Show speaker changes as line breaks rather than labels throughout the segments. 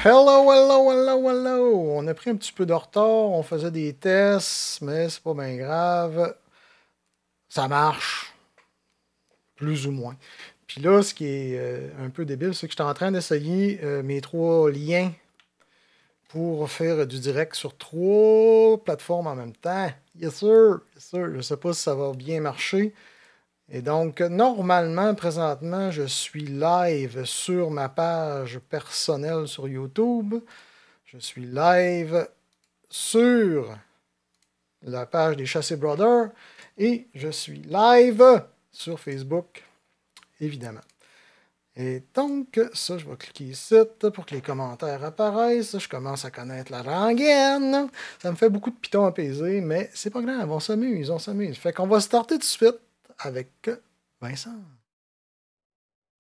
Hello, hello, hello, hello! On a pris un petit peu de retard, on faisait des tests, mais c'est pas bien grave. Ça marche. Plus ou moins. Puis là, ce qui est un peu débile, c'est que j'étais en train d'essayer mes 3 liens pour faire du direct sur 3 plateformes en même temps. Yes sir, yes sir. Je ne sais pas si ça va bien marcher. Et donc, normalement, présentement, je suis live sur ma page personnelle sur YouTube. Je suis live sur la page des Chassés Brothers. Et je suis live sur Facebook, évidemment. Et donc, ça, je vais cliquer ici pour que les commentaires apparaissent. Je commence à connaître la rengaine. Ça me fait beaucoup de pitons à peser, mais c'est pas grave, on s'amuse, on s'amuse. Fait qu'on va starter tout de suite avec Vincent.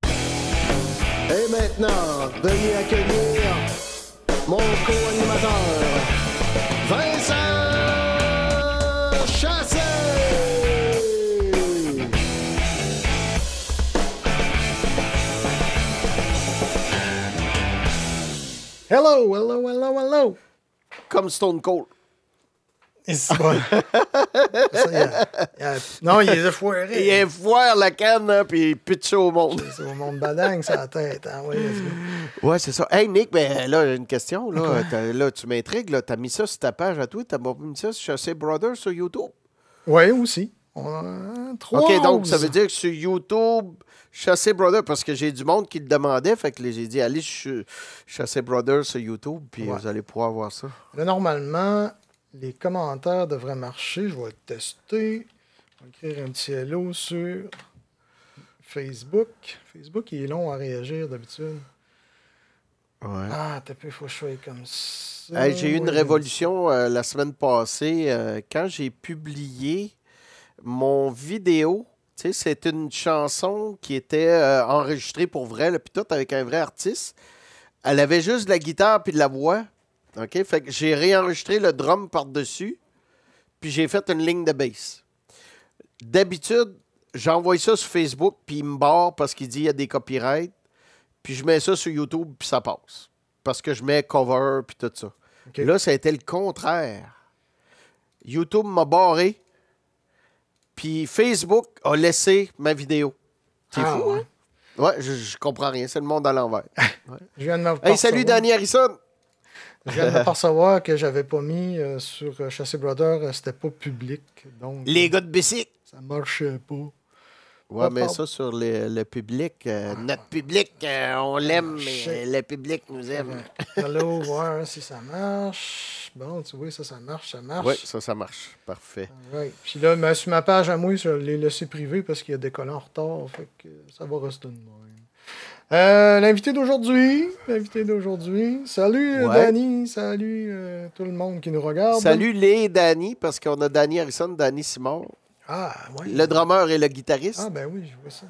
Et maintenant, veuillez accueillir mon co-animateur, Vincent Chassé!
Hello, hello, hello, hello!
Comme Stone Cold.
Et c'est bon. Non, il est foiré.
Il est foire la canne, hein, puis il pitch au monde.
C'est au monde badang, ça la tête. Hein? Ouais,
ouais, c'est ça. Hey, Nick, ben là, une question. Là, là tu m'intrigues. Là, t'as mis ça sur ta page à toi. T'as mis ça sur Chassé Brothers sur YouTube?
Oui, aussi. On a 3.
OK, donc ça veut dire que sur YouTube, Chassé Brothers, parce que j'ai du monde qui le demandait, fait que j'ai dit, allez sur Chassé Brothers sur YouTube, puis vous allez pouvoir voir ça.
Là, normalement, les commentaires devraient marcher. Je vais le tester. Je vais écrire un petit hello sur Facebook. Facebook, il est long à réagir d'habitude.
Ouais.
Ah, t'as peu, il faut que je sois comme ça.
Hey, j'ai eu une révolution la semaine passée. Quand j'ai publié mon vidéo, tu sais, c'est une chanson qui était enregistrée pour vrai, puis tout avec un vrai artiste. Elle avait juste de la guitare puis de la voix. OK? Fait que j'ai réenregistré le drum par-dessus, puis j'ai fait une ligne de bass. D'habitude, j'envoie ça sur Facebook, puis il me barre parce qu'il dit qu'il y a des copyrights, puis je mets ça sur YouTube, puis ça passe. Parce que je mets cover, puis tout ça. Okay. Là, ça a été le contraire. YouTube m'a barré, puis Facebook a laissé ma vidéo. C'est fou, hein? Ouais, je comprends rien. C'est le monde à l'envers. Ouais.
Je viens de me
hey, salut, Danny Harrison!
Je viens de m'apercevoir que j'avais pas mis sur Chassé Brothers, c'était pas public. Donc,
les gars de Bessic.
Ça marchait pas.
Ouais, mais ça sur le public, notre public, on l'aime, mais le public nous aime.
Hello, voir si ça marche. Bon, tu vois, ça marche, ça marche.
Oui, ça marche. Parfait.
Right. Puis là, sur ma page à moi, je l'ai laissé privé parce qu'il y a des collants en retard. Fait que ça va rester de même. L'invité d'aujourd'hui. Salut, Danny. Salut, tout le monde qui nous regarde.
Salut, les Danny, parce qu'on a Danny Harrison, Danny Simon.
Ah, oui.
Le drummer et le guitariste.
Ah, ben oui, je vois ça.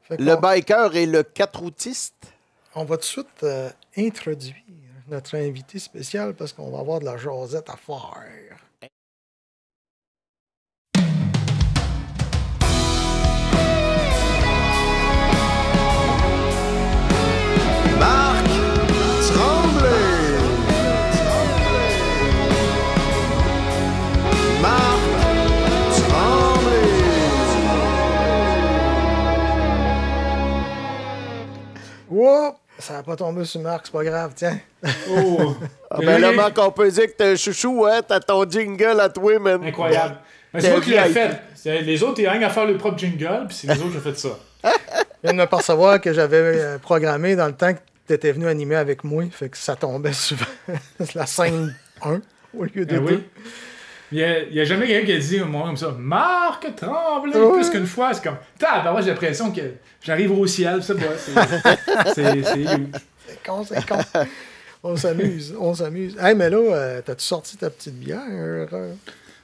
Le biker et le 4-routiste.
On va tout de suite introduire notre invité spécial parce qu'on va avoir de la jasette à faire.
Marc Tremblay. Marc Tremblay.
Wow! Ça n'a pas tombé sur Marc, c'est pas grave, tiens.
Oh!
Ben là, Marc, on peut dire que t'es un chouchou, hein? T'as ton jingle à toi, man.
Incroyable. Mais c'est moi qui l'ai fait. Les autres, ils ont rien à faire le propre jingle, puis c'est les autres qui ont fait ça.
Je viens de me percevoir que j'avais programmé dans le temps que tu étais venu animer avec moi, fait que ça tombait souvent. La scène 1 au lieu de 2.
Oui. Il n'y a jamais quelqu'un qui a dit au moment comme ça, Marc Tremblay, plus qu'une fois. C'est comme, moi j'ai l'impression que j'arrive au ciel, c'est huge.
C'est con. On s'amuse. Hey, mais là, t'as-tu sorti ta petite bière?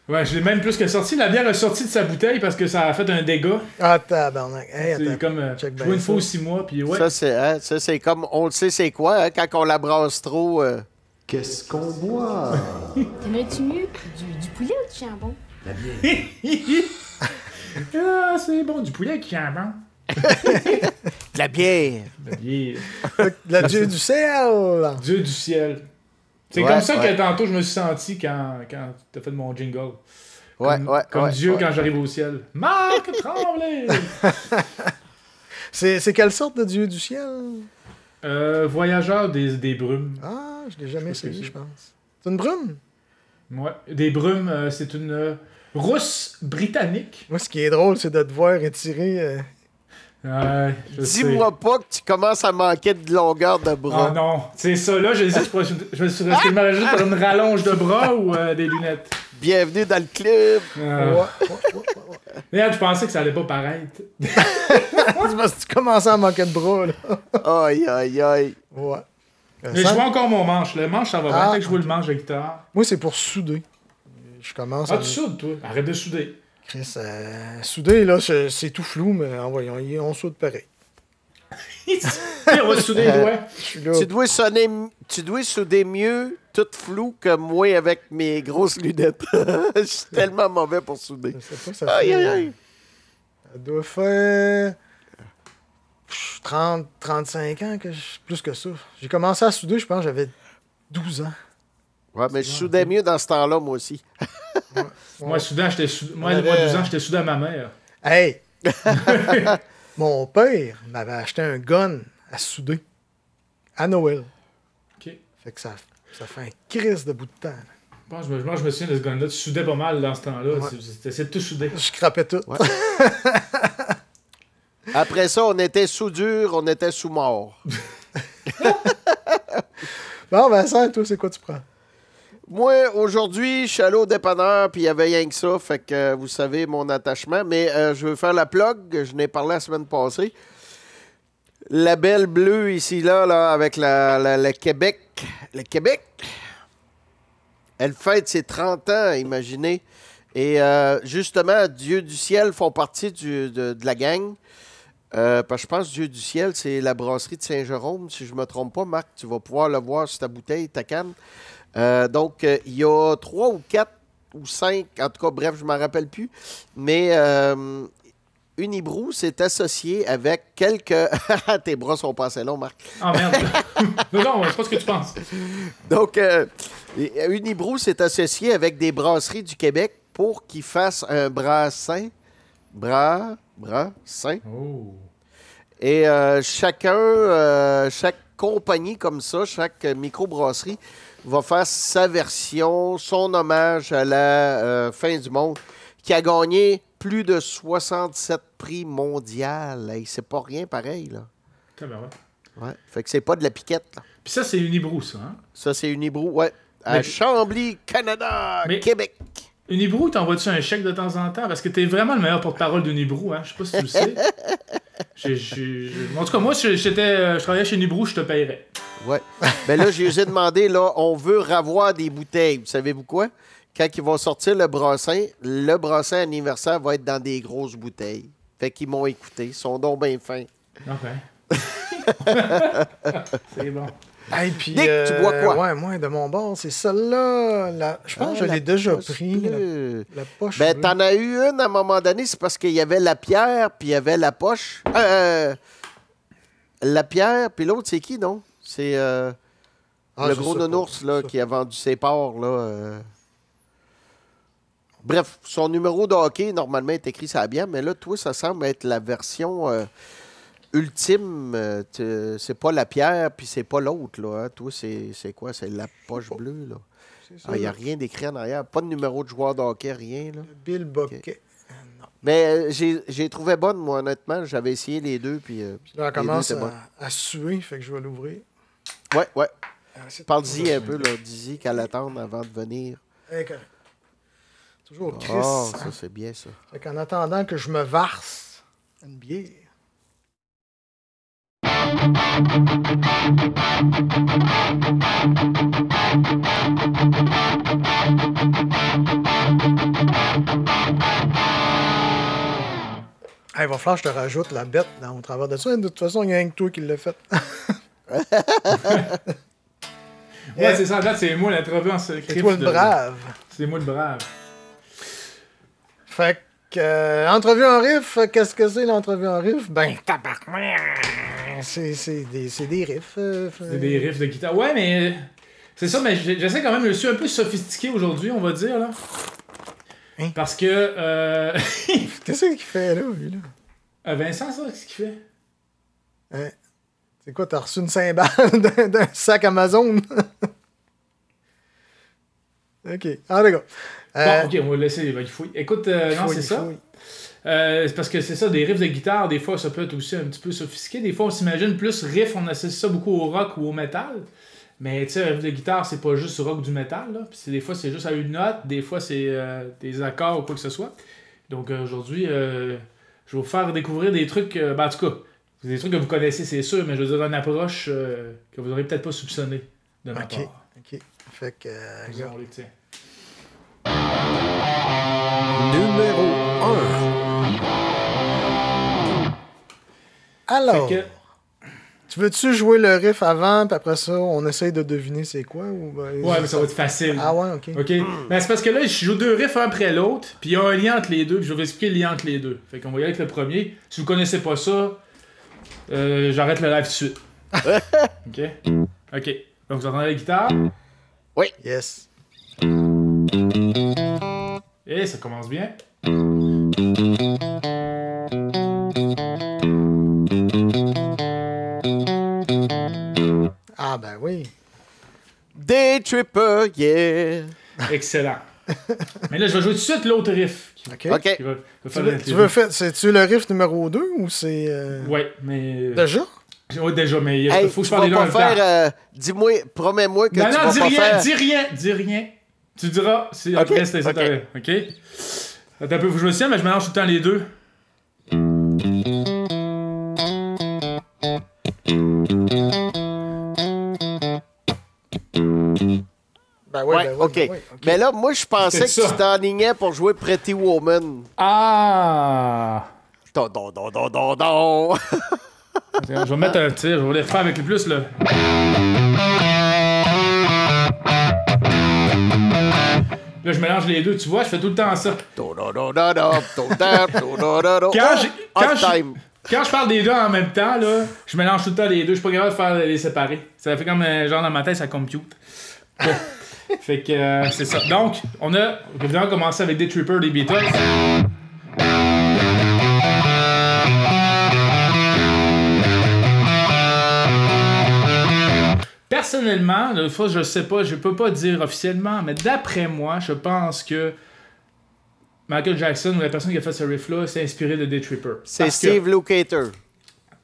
Ouais, je l'ai même plus que sorti. La bière a sorti de sa bouteille parce que ça a fait un dégât.
Ah, tabarnak. Hey,
c'est comme
jouer
une fois aux 6 mois. Puis ouais. Ça, c'est comme, on le sait, c'est quoi, hein, quand on la brasse trop.
Qu'est-ce qu'on boit?
T'aimerais-tu mieux du poulet ou du jambon?
La bière.
Ah, c'est bon, du poulet avec jambon. De la bière.
Le dieu du ciel.
Dieu du ciel. C'est
Ouais,
comme ça
ouais.
que tantôt je me suis senti quand t'as fait mon jingle.
Ouais,
Comme,
ouais,
comme
ouais,
Dieu
ouais.
quand j'arrive au ciel. Marc Tremblay!
C'est quelle sorte de dieu du ciel?
Voyageur des brumes.
Ah, je l'ai jamais
Je sais
essayé,
pas.
je pense. C'est une brume?
Ouais. Des brumes, c'est une rousse britannique.
Moi, ce qui est drôle, c'est de te voir étirer.
Je sais.
Dis-moi pas que tu commences à manquer de longueur de
Ah
bras.
non, c'est ça. Là, je sais, est-ce que je m'imagine par une rallonge de bras ou des lunettes?
Bienvenue dans le club.
Ouais.
Mais là, je pensais que ça allait pas paraître.
C'est parce que tu commençais à manquer de bras, là.
Aïe, aïe, aïe.
Ouais.
Mais je vois encore mon manche. Le manche, ça va bien.
Ah.
Peut-être que je vois le manche de guitare.
Moi, c'est pour souder. Je commence
Ah,
à...
tu soudes, toi. Arrête de souder.
Chris, souder, là, c'est tout flou, mais voyons, on soude pareil.
On va souder les doigts.
Je suis là.
Tu dois souder mieux, tout flou, que moi avec mes grosses lunettes. Je suis tellement mauvais pour souder.
Je sais pas, ça
Aïe,
fait...
aïe, aïe.
Ça doit faire... 30, 35 ans, plus que ça. J'ai commencé à souder, je pense, j'avais 12 ans.
Ouais, mais je soudais mieux dans ce temps-là, moi aussi.
Moi, soudain, moi,
On
le mois
avait-
12 ans, j'étais soudé à ma mère.
Hey! Mon père m'avait acheté un gun à souder à Noël.
OK.
Fait que ça fait un crise de bout de temps. là.
Je me souviens de ce gun-là. Tu soudais pas mal dans ce temps-là.
Ouais.
C'était de tout souder.
Je crapais tout.
Ouais. Après ça, on était sous dur, on était sous mort.
Bon, Vincent, toi, c'est quoi tu prends?
Moi, aujourd'hui, je suis allé au dépanneur, puis il y avait rien que ça, fait que vous savez mon attachement, mais je veux faire la plug, je n'ai parlé la semaine passée. La belle bleue ici, là avec le Québec. Le Québec, elle fête ses 30 ans, imaginez. Et justement, Dieu du ciel font partie de la gang. Parce que je pense que Dieu du ciel, c'est la brasserie de Saint-Jérôme. Si je ne me trompe pas, Marc, tu vas pouvoir le voir sur ta bouteille, ta canne. Donc, il y a 3 ou 4 ou 5, en tout cas, bref, je ne m'en rappelle plus. Mais Unibrou s'est associé avec quelques... Tes bras sont pas assez longs, Marc.
Ah, merde. Non, c'est pas ce que tu penses.
Donc, Unibrou s'est associé avec des brasseries du Québec pour qu'ils fassent un brassin. Brassin.
Oh.
Et chaque compagnie comme ça, chaque microbrasserie va faire sa version, son hommage à la fin du monde, qui a gagné plus de 67 prix mondiaux. Hey, c'est pas rien pareil, là.
Tabarouette.
Ouais. Fait que c'est pas de la piquette, là.
Puis ça, c'est Unibrou, ça. Hein?
Ça, c'est Unibrou, ouais. À
Mais-
Chambly, Canada,
Mais-
Québec.
Unibrou, t'envoies-tu un chèque de temps en temps? Parce que t'es vraiment le meilleur porte-parole d'Unibrou, hein? Je sais pas si tu le sais. En tout cas, moi, si je travaillais chez Unibrou, je te paierais.
Ouais. Ben là, je les ai demandé, là, on veut ravoir des bouteilles. Vous savez-vous quoi? Quand ils vont sortir le brassin anniversaire va être dans des grosses bouteilles. Fait qu'ils m'ont écouté. Ils sont donc bien fins.
OK. C'est bon.
Hey, puis,
Nick, tu bois quoi?
Ouais, moi, de mon bord, c'est celle-là. Je pense que je l'ai déjà pris. La poche
Ben,
bleue.
t'en as eu une à un moment donné, c'est parce qu'il y avait la pierre, puis il y avait la poche. La pierre, puis l'autre, c'est qui, non? C'est
Ah,
le
je
gros
sais pas,
nounours
je
là,
sais pas.
qui a vendu ses parts. Là, Bref, son numéro de hockey, normalement, est écrit sur la bière, mais là, toi, ça semble être la version ultime. C'est pas la pierre, puis c'est pas l'autre. Là, hein. Toi, c'est quoi? C'est la poche bleue. Là.
C'est ça,
Il n'y a
là.
rien d'écrit en arrière. Pas de numéro de joueur de hockey, rien. Là.
Bill Bucket.
Mais j'ai trouvé bonne, moi, honnêtement. J'avais essayé les deux, puis
Là, elle
les deux,
commence
c'est bon.
à suer, fait que je vais l'ouvrir.
Ouais, ouais.
C'est
Parle-y un peu, là. Dis-y qu'à l'attendre avant de venir.
Toujours triste.
Oh,
hein.
ça, c'est bien, ça.
Fait qu'en attendant que je me varse une bière. Hey, il va falloir que je te rajoute la bête au travers de ça. De toute façon, il y a rien que toi qui l'a fait.
Ouais, c'est ça. Là, c'est moi l'intervenant secret.
C'est toi le brave.
C'est moi le brave.
Fait que Entrevue en riff, qu'est-ce que c'est l'entrevue en riff? Ben, tabarnak! C'est des riffs.
C'est des riffs de guitare. Ouais, mais... C'est ça, mais j'essaie quand même, je suis un peu sophistiqué aujourd'hui, on va dire, là.
Hein?
Parce que...
Qu'est-ce qu'il fait, là, lui, là?
Vincent, ça, qu'est-ce qu'il fait?
Hein? C'est quoi, t'as reçu une cymbale d'un sac Amazon? OK. Ah, d'accord.
Bon, OK, on va le laisser, il fouille. Écoute, non, c'est ça. C'est parce que c'est ça, des riffs de guitare, des fois, ça peut être aussi un petit peu sophistiqué. Des fois, on s'imagine plus riff, on associe ça beaucoup au rock ou au métal. Mais tu sais, un riff de guitare, c'est pas juste rock ou du métal. Là. Puis des fois, c'est juste à une note, des fois, c'est des accords ou quoi que ce soit. Donc aujourd'hui, je vais vous faire découvrir des trucs, en tout cas, des trucs que vous connaissez, c'est sûr, mais je veux dire une approche que vous n'aurez peut-être pas soupçonnée de ma part.
OK. Fait que...
On les tient.
Numéro 1.
Alors,
Fait que,
tu veux-tu jouer le riff avant, puis après ça, on essaye de deviner c'est quoi? Ou ben,
ouais, mais ça va être facile.
Ah ouais, OK.
OK. Ben, c'est parce que là, je joue deux riffs un après l'autre, puis il y a un lien entre les deux, puis je vais vous expliquer le lien entre les deux. Fait qu'on va y aller avec le premier. Si vous connaissez pas ça, j'arrête le live tout de suite. OK? OK. Donc, vous entendez la guitare?
Yes.
Et ça commence bien.
Ah ben oui.
Day Tripper, yeah.
Excellent. Mais là, je vais jouer tout de suite l'autre riff.
OK.
OK.
Qui va
Tu
faire
veux,
le-
tu veux faire... C'est-tu le riff numéro 2 ou c'est...
Ouais, mais...
Déjà?
Ouais, déjà, mais il
Hey,
faut que
tu
je parle
vas
des deux
pas
en même temps.
faire... dis-moi, promets-moi que
Non,
tu
non,
vas
dis
pas
rien,
faire...
dis rien. Tu diras, c'est
Ok,
après, c'est ça,
ok.
OK? Attends un peu, faut que je me tienne, mais je mélange tout le temps les deux.
Ben oui,
Ouais,
ben oui,
OK.
ben oui, OK.
Mais là, moi, je pensais que
C'est ça.
tu t'enlignais pour jouer Pretty Woman.
Ah!
Don, don, don, don, don, don.
Je vais mettre un tir, je vais les refaire avec le plus, là. Là, je mélange les deux, tu vois, je fais tout le temps ça.
Don, don, don, don, don, don, don, don, don, don.
Quand
Oh,
j'ai-
hot
quand j'ai-
time.
Quand je parle des deux en même temps, là, je mélange tout le temps les deux. Je suis pas capable de faire les séparer. Ça fait comme genre dans ma tête, ça compute. Bon. Fait que c'est ça. Donc, on a évidemment commencé avec des Tripper des Beatles. Personnellement, l'autre fois, je sais pas, je peux pas dire officiellement, mais d'après moi, je pense que Michael Jackson, ou la personne qui a fait ce riff-là, s'est inspiré de Day Tripper.
C'est
Parce que-
Steve Lukather.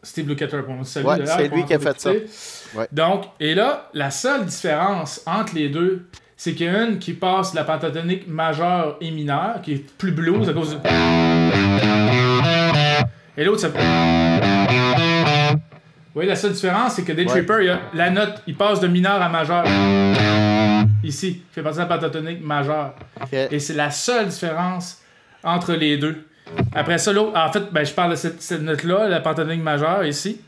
Steve Lukather, pour nous saluer
Ouais,
d'ailleurs,
c'est
pour
lui qui a fait ça.
écouter.
Ouais.
Donc, et là, la seule différence entre les deux, c'est qu'il y a une qui passe la pentatonique majeure et mineure, qui est plus blues à cause de... Et l'autre, ça fait... Vous voyez, la seule différence, c'est que Day
Ouais.
Tripper, il y a la note, il passe de mineur à majeur. Ici, qui fait partie de la pentatonique majeure.
OK.
Et c'est la seule différence entre les deux. Après ça, l'autre, en fait, ben, je parle de cette note-là, la pentatonique majeure, ici.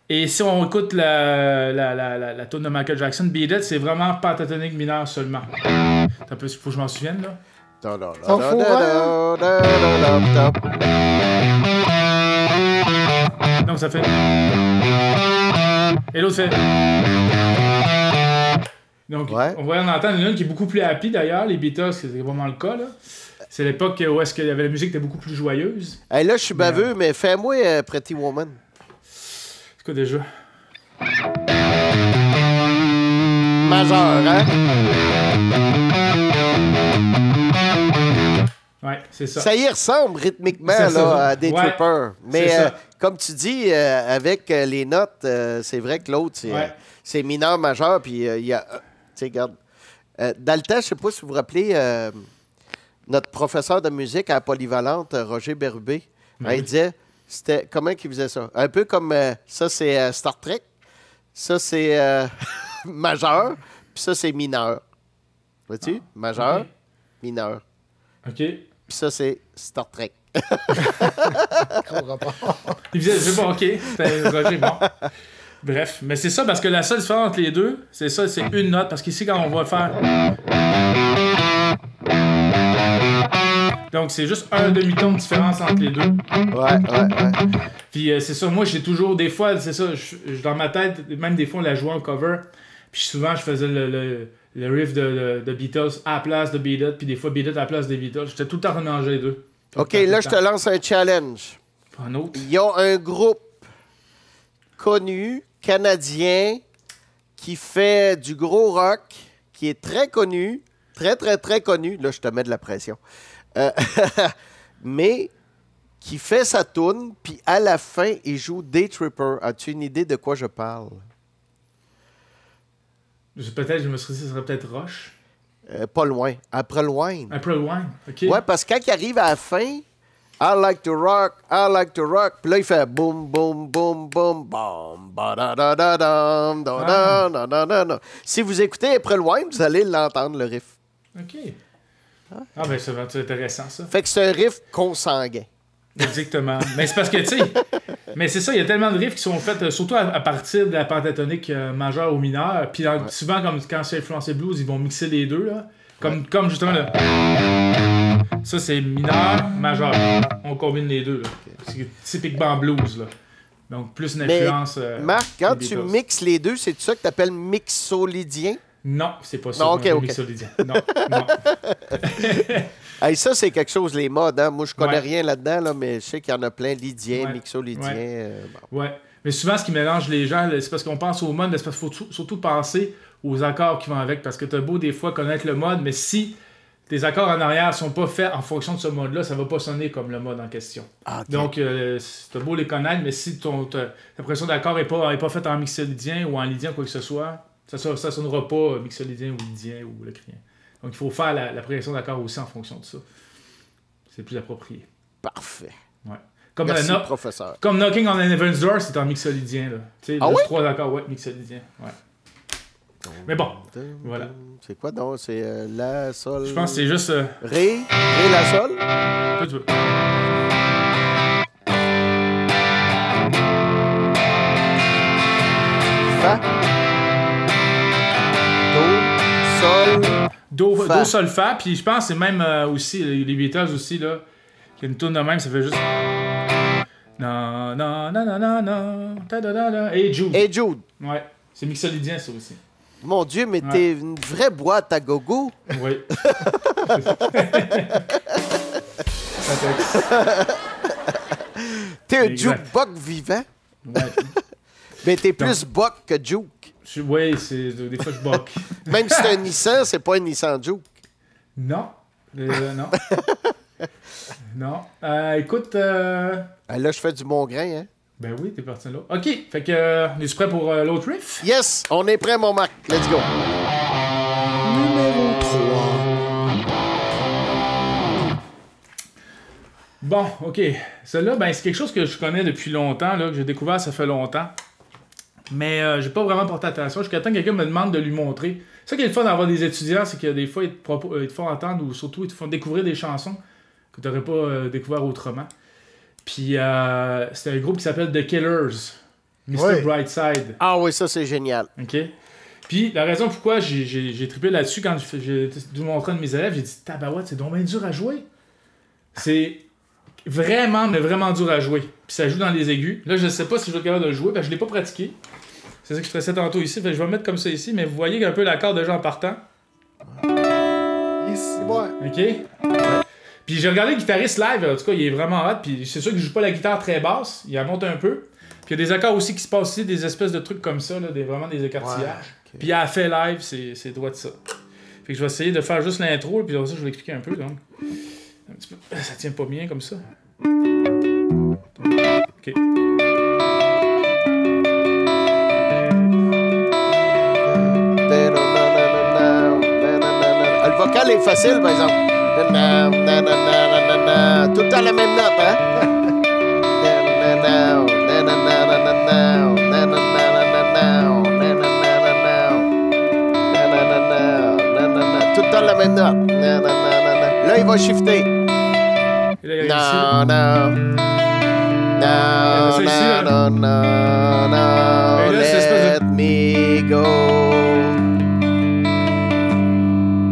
Et si on écoute la tune de Michael Jackson, Beat It, c'est vraiment pentatonique mineure seulement. Faut que je m'en souvienne, là.
Don, don,
S'en
don,
fout,
don, don, don, don, don.
Donc ça fait... Et l'autre fait... Donc,
Ouais.
on va en entendre une qui est beaucoup plus happy, d'ailleurs, les Beatles, c'est vraiment le cas, là. C'est l'époque où est-ce qu'il y avait la musique était beaucoup plus joyeuse.
Hey, là, je suis baveux, mais fais-moi Pretty Woman.
C'est quoi déjà?
Majeur, hein?
Ouais, c'est ça.
Ça y ressemble rythmiquement
C'est ça.
là, à des
Ouais,
Trippers. Mais
c'est ça.
comme tu dis, avec les notes, c'est vrai que l'autre,
Ouais.
c'est mineur, majeur, puis il y a... tu sais, regarde. Dans le temps, je ne sais pas si vous vous rappelez, notre professeur de musique à la Polyvalente, Roger Bérubé, il disait, comment il faisait ça? Un peu comme, ça c'est Star Trek, ça c'est majeur, puis ça c'est mineur. Vois-tu? Majeur,
ok.
mineur.
OK.
Puis ça c'est Star Trek.
Gros rapport.
Il faisait, je sais pas, OK. C'était Roger, bon. Bref, mais c'est ça, parce que la seule différence entre les deux, c'est ça, c'est une note. Parce qu'ici, quand on va faire... Donc, c'est juste un demi-ton de différence entre les deux.
Ouais.
Puis c'est ça, moi, j'ai toujours, des fois, c'est ça, dans ma tête, même des fois, on la jouait en cover. Puis souvent, je faisais le riff de Beatles à la place de Beat It, puis des fois Beat It à la place des Beatles. J'étais tout le temps remélangé les deux.
OK, là, je te lance un challenge.
Un autre?
Il y a un groupe connu, canadien, qui fait du gros rock, qui est très connu, très connu. Là, je te mets de la pression. Mais qui fait sa toune, puis à la fin, il joue Day Tripper. As-tu une idée de quoi je parle?
Peut-être, je me suis dit, ce serait peut-être Rush.
Pas loin. Après loin.
Après Wine, OK.
Ouais, parce que quand il arrive à la fin, I like to rock. Puis là, il fait boum, boum, boum, boum, boum, ba-da-da-da-dam, da-da-da-da-da. Si vous écoutez Après loin, vous allez l'entendre, le riff.
OK. Ah, ben, c'est intéressant, ça.
Fait que c'est un riff consanguin.
Exactement. Mais c'est parce que, tu sais, mais c'est ça, il y a tellement de riffs qui sont faits, surtout à partir de la pentatonique majeure ou mineure. Puis souvent, comme quand c'est influencé blues, ils vont mixer les deux, là. Comme justement, là. Ça, c'est mineur, majeur. On combine les deux, là. C'est typiquement blues, là. Donc, plus une influence.
Marc, quand tu mixes les deux, c'est ça que tu appelles mixolydien?
Non, c'est pas ça.
Non, OK.
Mixolydien. Non.
Hey, ça, c'est quelque chose, les modes. Hein? Moi, je connais rien là-dedans, là, mais je sais qu'il y en a plein. Lydien, mixolydien.
Ouais. Mais souvent, ce qui mélange les gens, c'est parce qu'on pense au mode, mais c'est parce qu'il faut surtout penser aux accords qui vont avec. Parce que t'as beau, des fois, connaître le mode, mais si tes accords en arrière sont pas faits en fonction de ce mode-là, ça va pas sonner comme le mode en question.
Okay.
Donc, t'as beau les connaître, mais si ta pression d'accord est pas faite en mixolydien ou en lydien, quoi que ce soit, ça sonnera pas mixolydien ou lydien ou le crien. Donc, il faut faire la progression d'accord aussi en fonction de ça. C'est plus approprié.
Parfait.
Ouais.
Merci, professeur.
Comme Knocking on Heaven's Door, c'est en mixolydien. Là. Tu sais,
oui?
3 accords, ouais, mixolydien. Ouais. Mais bon, voilà.
C'est quoi donc? C'est La, Sol...
Je pense que c'est juste...
Ré, La, Sol?
Toi, tu veux.
Fa.
Do, Sol, Fa. Puis je pense que c'est même aussi, les Beatles aussi, là, qu'il y a une tourne de même, ça fait juste... Non, non, non, non, non, non, ta-da-da-da. Et Jude.
Et Jude.
Ouais, c'est mixolydien, ça aussi.
Mon Dieu, mais t'es une vraie boîte à gogo.
Oui.
T'es un jukebox vivant.
Ouais.
Mais t'es plus buck que juke.
Oui, des fois je buck.
Même si c'est un Nissan, c'est pas un Nissan Juke.
Non. Non. Non. Écoute...
Là, je fais du bon grain, hein?
Ben oui, t'es parti là. OK, fait que... es-tu prêt pour l'autre riff?
Yes! On est prêt, mon Marc. Let's go.
Numéro 3.
Bon, OK. Celle-là, ben, c'est quelque chose que je connais depuis longtemps, là, que j'ai découvert ça fait longtemps. Mais j'ai pas vraiment porté attention. Jusqu'à temps que quelqu'un me demande de lui montrer. C'est ça qui est le fun d'avoir des étudiants, c'est que des fois, ils te font entendre ou surtout, ils te font découvrir des chansons que tu n'aurais pas découvert autrement. Puis, c'est un groupe qui s'appelle The Killers. Mr. Brightside.
Ah oui, ça, c'est génial.
OK. Puis, la raison pourquoi j'ai trippé là-dessus, quand j'ai dû montrer un de mes élèves, j'ai dit « Tabarouette, c'est donc bien dur à jouer. » C'est vraiment, mais vraiment dur à jouer. Puis, ça joue dans les aigus. Là, je ne sais pas si je vais être capable de le jouer, parce que je ne l'ai pas pratiqué. C'est ça que je faisais tantôt ici. Fait que je vais le mettre comme ça ici, mais vous voyez un peu l'accord déjà en partant.
Ici, ouais.
OK? Puis j'ai regardé le guitariste live, en tout cas, il est vraiment hot. Puis c'est sûr qu'il joue pas la guitare très basse, il la monte un peu. Puis il y a des accords aussi qui se passent ici, des espèces de trucs comme ça, là, vraiment des écartillages.
Ouais, okay.
Puis il a fait live, c'est droit de ça. Fait que je vais essayer de faire juste l'intro, puis après ça, je vais l'expliquer un peu. Donc. Un petit peu. Ça tient pas bien comme ça. OK.
Le vocal est facile, par exemple. Tout le temps la même note, hein? Tout le temps la même note. Là, il va shifter. Non, non. Non, non, non, non. Let me go.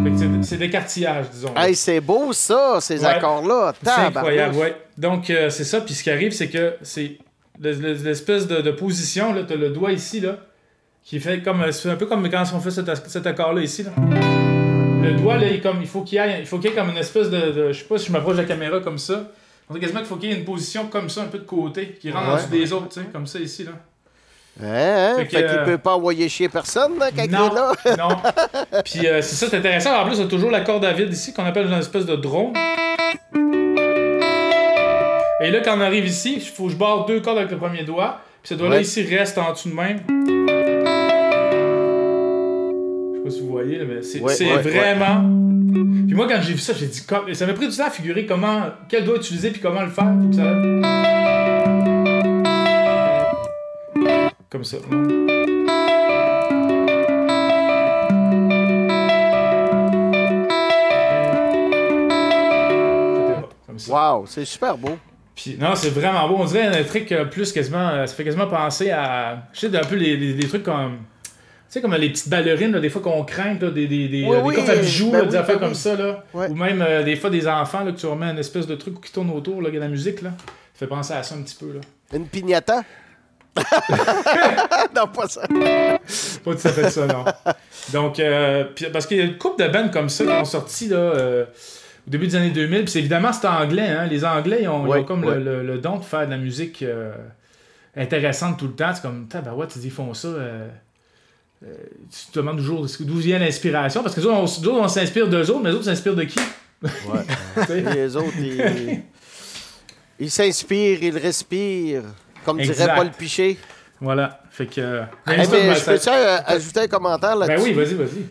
Fait que c'est d'écartillage, disons.
Hey, c'est beau ça, ces accords-là.
C'est incroyable, ouais. Donc, c'est ça. Puis ce qui arrive, c'est que c'est l'espèce de position, là, t'as le doigt ici, là, qui fait comme... C'est un peu comme quand on fait cet accord-là ici, là. Le doigt, là, il faut qu'il y ait comme une espèce de... Je sais pas si je m'approche de la caméra comme ça. On dirait quasiment qu'il faut qu'il y ait une position comme ça, un peu de côté, qui rentre en dessous des autres, tu sais, comme ça ici, là.
Fait qu'il peut pas envoyer chier personne là, quand il est là.
Non. Puis c'est ça, c'est intéressant. En plus, il y a toujours l'accord David ici, qu'on appelle une espèce de drone. Et là, quand on arrive ici, il faut que je barre 2 cordes avec le premier doigt. Puis ce doigt-là ici reste en dessous de même. Je sais pas si vous voyez, là, mais c'est vraiment... Puis moi, quand j'ai vu ça, j'ai dit... Ça m'a pris du temps à figurer quel doigt utiliser puis comment le faire. Pour que ça... Comme ça.
Wow, c'est super beau.
Puis, non, c'est vraiment beau. On dirait un truc plus quasiment... Ça fait quasiment penser à... Je sais, un peu des trucs comme... Tu sais, comme les petites ballerines, là, des fois qu'on craint, là, des coffres à bijoux, des affaires comme ça. Là. Ouais. Ou même des fois des enfants là, que tu remets une espèce de truc qui tourne autour, là, il y a de la musique. Là. Ça fait penser à ça un petit peu. Là.
Une piñata? Non, pas ça.
Pas tout à fait ça, non. Donc, parce qu'il y a une couple de bands comme ça qui ont sorti là, au début des années 2000. Puis évidemment, c'est anglais. Hein? Les Anglais, ils ont comme le don de faire de la musique intéressante tout le temps. C'est comme, tabarouette, ils font ça. Tu te demandes toujours d'où vient l'inspiration. Parce que nous, on s'inspire d'eux autres, mais les autres s'inspirent de qui?
Les autres, ils s'inspirent, ils respirent. Comme dirait Paul Piché.
Voilà. Fait que.
Je peux ajouter un commentaire là-dessus?
Ben oui, vas-y.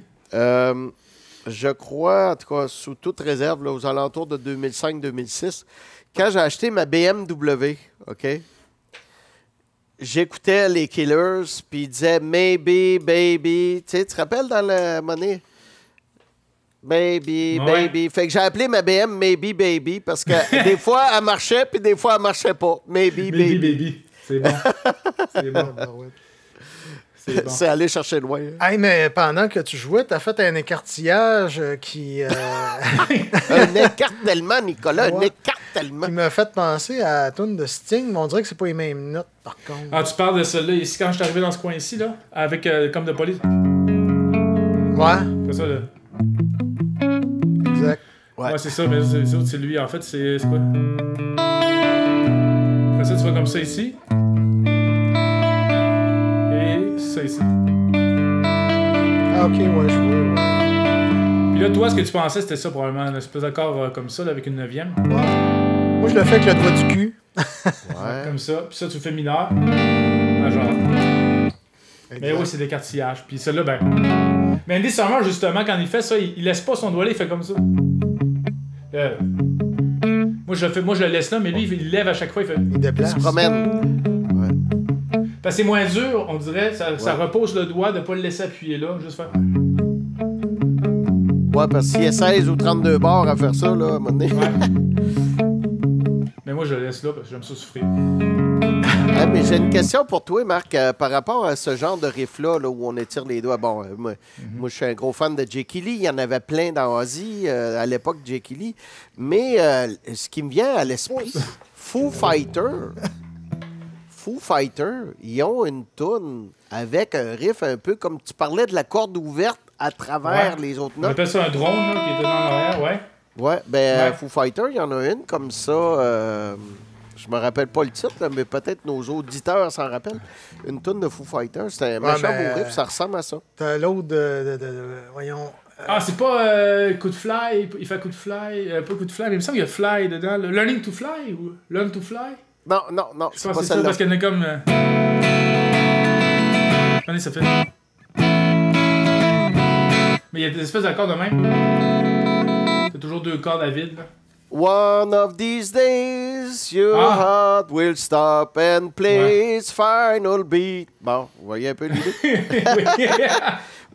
Je crois, en tout cas, sous toute réserve, là, aux alentours de 2005-2006, quand j'ai acheté ma BMW, OK? J'écoutais les Killers, puis ils disaient Maybe, baby. Tu te rappelles dans la monnaie? Baby, baby. Fait que j'ai appelé ma BM Maybe Baby parce que des fois, elle marchait, puis des fois, elle marchait pas. Maybe Baby.
C'est bon. C'est bon.
C'est bon. C'est aller chercher loin.
Hey, mais pendant que tu jouais, t'as fait un écartillage qui...
Un écartellement, Nicolas, un écartellement.
Qui m'a fait penser à la tune de Sting, mais on dirait que c'est pas les mêmes notes, par contre.
Ah, tu parles de celle-là ici, quand je suis arrivé dans ce coin-ci, là, avec comme de police.
Ouais.
C'est ça, là.
Exact.
Ouais, c'est ça, mais c'est lui. En fait, c'est quoi? Après ça, tu vas comme ça ici. Et ça ici.
Ah, ok, ouais, je vois.
Puis là, toi, ce que tu pensais, c'était ça, probablement, un espèce d'accord comme ça, là, avec une neuvième.
Ouais. Moi, je le fais avec le doigt du cul.
Ouais.
Comme ça. Puis ça, tu le fais mineur. Majeur. Mais oui, c'est des cartillages. Puis celle-là, ben... Mais Andy Summer, justement, quand il fait ça, il laisse pas son doigt là, il fait comme ça. Moi, je le laisse là, mais lui, il lève à chaque fois, il fait...
Il déplace.
Il se promène. Ouais.
Parce que c'est moins dur, on dirait. Ça repose le doigt de pas le laisser appuyer là, juste faire...
Ouais, parce qu'il y a 16 ou 32 bars à faire ça, là, à un moment donné.
Ouais. Mais moi, je le laisse là, parce que j'aime ça souffrir.
Mais j'ai une question pour toi, Marc, par rapport à ce genre de riff-là, là, où on étire les doigts. Bon, moi, je suis un gros fan de Jake Lee. Il y en avait plein dans Ozzy, à l'époque, Jake Lee. Mais ce qui me vient à l'esprit, Foo Fighters, ils ont une toune avec un riff un peu comme tu parlais de la corde ouverte à travers les autres notes.
On appelle ça un drone, là, qui est dans l'arrière, ouais.
Ouais, ben Foo Fighters, il y en a une comme ça... Je me rappelle pas le titre, là, mais peut-être nos auditeurs s'en rappellent. Une toune de Foo Fighters, c'était un méchant beau riff, ça ressemble à ça.
T'as l'autre voyons...
Ah, c'est pas coup de fly, il fait coup de fly, pas coup de fly, mais il me semble qu'il y a fly dedans. Learning to fly ou learn to fly?
Non,
je pense que c'est ça, parce qu'il y en a comme... Attendez, ça fait... Mais il y a des espèces d'accords de même. C'est toujours 2 cordes à vide, là.
One of these days, your heart will stop and play its final beat. Bon, vous voyez un peu l'idée?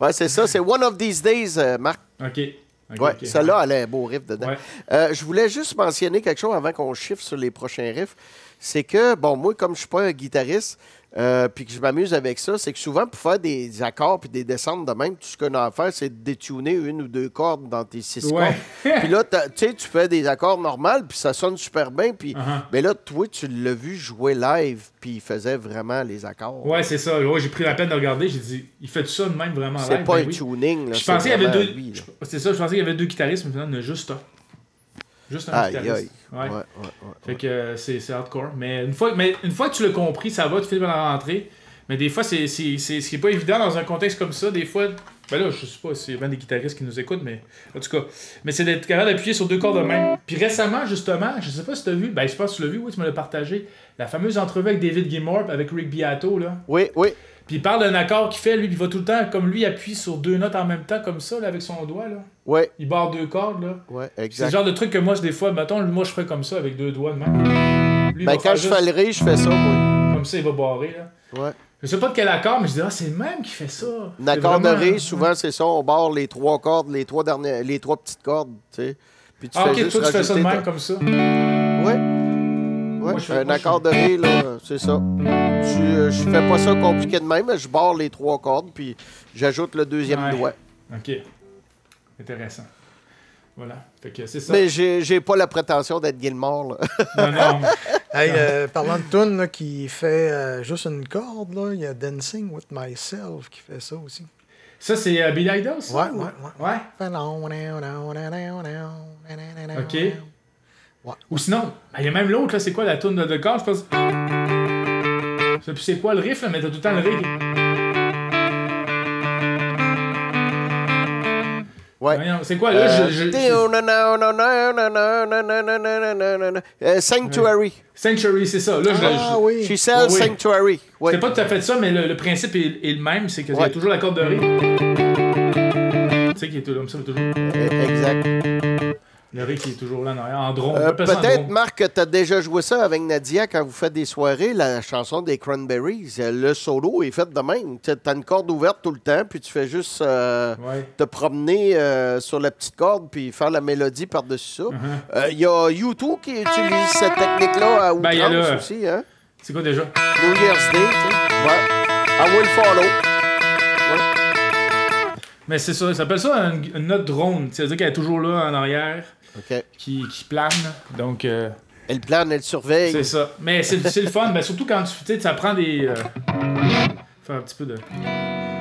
Ouais, c'est ça. C'est One of these days, Marc.
OK.
Ouais, celle-là, elle a un beau riff dedans. Ouais. Je voulais juste mentionner quelque chose avant qu'on chiffre sur les prochains riffs. c'est que, bon, moi, comme je suis pas un guitariste, puis que je m'amuse avec ça, c'est que souvent, pour faire des accords puis des descentes de même, tout ce qu'on a à faire, c'est de détuner 1 ou 2 cordes dans tes 6 cordes. Puis là, tu sais, tu fais des accords normaux, puis ça sonne super bien. Puis, mais là, toi, tu l'as vu jouer live, puis il faisait vraiment les accords.
Ouais, c'est ça. Ouais, j'ai pris la peine de regarder. J'ai dit, il fait tout ça de même vraiment live.
C'est pas un tuning. Là,
je pensais qu'il y avait 2.
Lui,
c'est ça, je pensais qu'il y avait 2 guitaristes, mais finalement, il y en a juste un. Juste un guitariste. Ouais. Fait que c'est hardcore. Mais une fois que tu l'as compris, ça va, tu finis par la rentrée. Mais des fois, c'est ce qui est pas évident dans un contexte comme ça. Des fois, ben là, je sais pas s'il y a bien des guitaristes qui nous écoutent, mais en tout cas. Mais c'est d'être capable d'appuyer sur 2 cordes de même. Puis récemment, justement, je sais pas si tu as vu, ben je pense que tu l'as vu, oui, tu me l'as partagé, la fameuse entrevue avec David Gilmour, avec Rick Beato, là.
Oui.
Puis il parle d'un accord qu'il fait, lui, puis il va tout le temps, comme lui, appuie sur 2 notes en même temps, comme ça, là, avec son doigt, là.
Ouais.
Il barre 2 cordes, là.
Ouais, exact.
C'est le genre de truc que moi, des fois, mettons, moi, je ferais comme ça, avec 2 doigts de même. Lui,
Ben, quand je fais le ré, je fais ça, moi.
Comme ça, il va barrer, là.
Ouais.
Je sais pas de quel accord, mais je dis, c'est le même qui fait ça.
Un accord de ré, souvent, c'est ça. On barre les 3 cordes, les 3 petites cordes, tu sais. Puis tu fais juste
toi, tu fais ça de même,
ta...
comme ça.
Ouais. Moi, un accord de ré, là, c'est ça. Je fais pas ça compliqué de même, mais je barre les 3 cordes, puis j'ajoute le 2e doigt.
OK. Intéressant. Voilà. Fait que c'est ça.
Mais j'ai pas la prétention d'être Gilmour, là.
Non.
Hey, parlant de tune qui fait juste une corde, là, il y a Dancing with Myself qui fait ça aussi.
Ça, c'est Billy Idol, ça?
Ouais.
OK. Ouais. Ou sinon, il y a même l'autre, là, c'est quoi la tune de corps, je pense. Je sais plus c'est quoi le riff, là, mais t'as tout le temps le riff.
Ouais.
C'est quoi, là?
Sanctuary.
Sanctuary, c'est ça. Là,
oui.
She sells Sanctuary.
Ouais. C'est pas tout à fait ça, mais le principe est le même, c'est qu'il y a toujours la corde de ré. Tu sais, qui est toujours comme ça, toujours.
Exact.
Le ré qui est toujours là en arrière, en drone.
Peut-être, Marc, que tu as déjà joué ça avec Nadia quand vous faites des soirées, la chanson des Cranberries. Le solo est fait de même. Tu as une corde ouverte tout le temps, puis tu fais juste te promener sur la petite corde, puis faire la mélodie par-dessus ça. Il y a U2 qui utilise cette technique-là à outrance aussi. Hein?
C'est quoi déjà?
New Year's Day, tu sais. Ouais. I Will Follow. Ouais.
Mais c'est ça, ça s'appelle ça une note drone. C'est-à-dire qu'elle est toujours là en arrière.
OK.
Qui plane. Donc.
Elle plane, elle surveille.
C'est ça. Mais c'est le fun. Ben, surtout quand tu sais, ça prend des. Faire un petit peu de.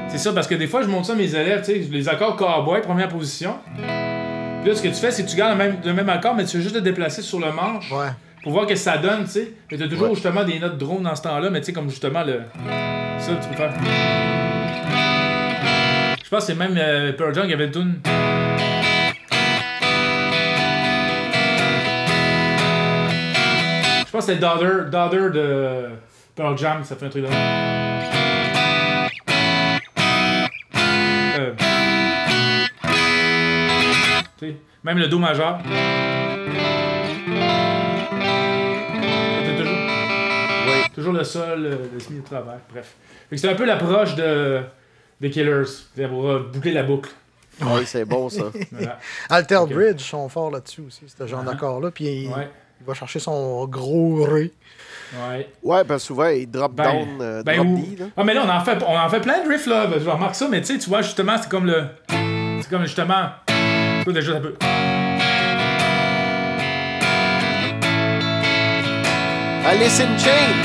C'est ça, parce que des fois, je montre ça à mes élèves, tu sais, les accords cowboy, première position. Puis là, ce que tu fais, c'est que tu gardes le même accord, mais tu fais juste te déplacer sur le manche.
Ouais.
Pour voir ce que ça donne, tu sais. Mais t'as toujours justement des notes drone dans ce temps-là, mais tu sais, comme justement le. Ça, tu peux faire. Je pense que c'est même Pearl Jam qui avait une tune. Je pense que c'est Daughter de Pearl Jam, ça fait un truc de tu sais, même le Do majeur. Toujours le sol, le semi au travers, bref. Fait que c'est un peu l'approche des Killers, pour boucler la boucle.
Oui, c'est bon ça.
Voilà.
Alter Bridge sont forts là-dessus aussi, ce genre d'accord-là. Puis il va chercher son gros ré.
Ouais, parce que souvent, il drop down, drop D. Là.
Ah, mais là, on en fait plein de riffs, là. Je remarque ça, mais tu sais, tu vois, justement, c'est comme justement. Tu vois, déjà, ça peut.
Alice in Chains.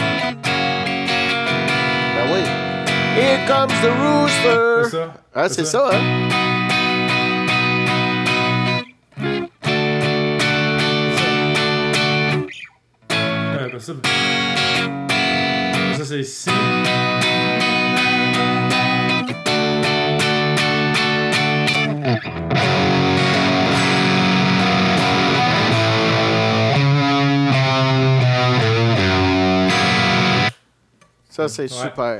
Ben oui. Here comes the rooster.
C'est ça.
Ah, c'est ça, hein?
Ça, c'est ici.
Ça, c'est super.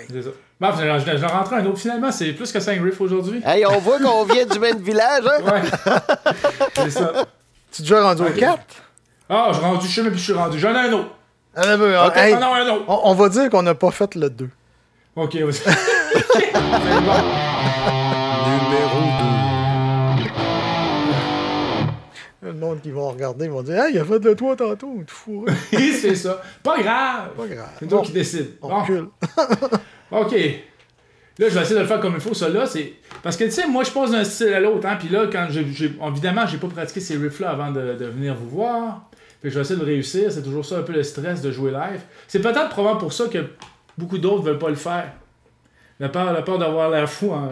C'est ça. Bon, je rentre un autre. Finalement, c'est plus que 5 riffs aujourd'hui.
Hey, on voit qu'on vient du même village, hein?
Ouais. C'est ça.
Tu es déjà rendu au 4?
Ah, je sais même plus je suis rendu. J'en ai un autre.
Hey,
non, un autre.
On va dire qu'on n'a pas fait le 2.
Ok, vas-y.
Numéro 2.
monde qui vont regarder, ils vont dire « Hey, il a fait de toi tantôt, tout fou. »
C'est ça. Pas grave.
Pas grave.
C'est toi qui décides.
On
Bon.
recule.
OK. Là, je vais essayer de le faire comme il faut, ça là. C'est... Parce que, tu sais, moi, je passe d'un style à l'autre. Hein, puis là, quand évidemment, j'ai pas pratiqué ces riffs-là avant de venir vous voir. Fait que je vais essayer de réussir. C'est toujours ça un peu le stress de jouer live. C'est peut-être probablement pour ça que beaucoup d'autres veulent pas le faire. La peur d'avoir l'air fou. Hein.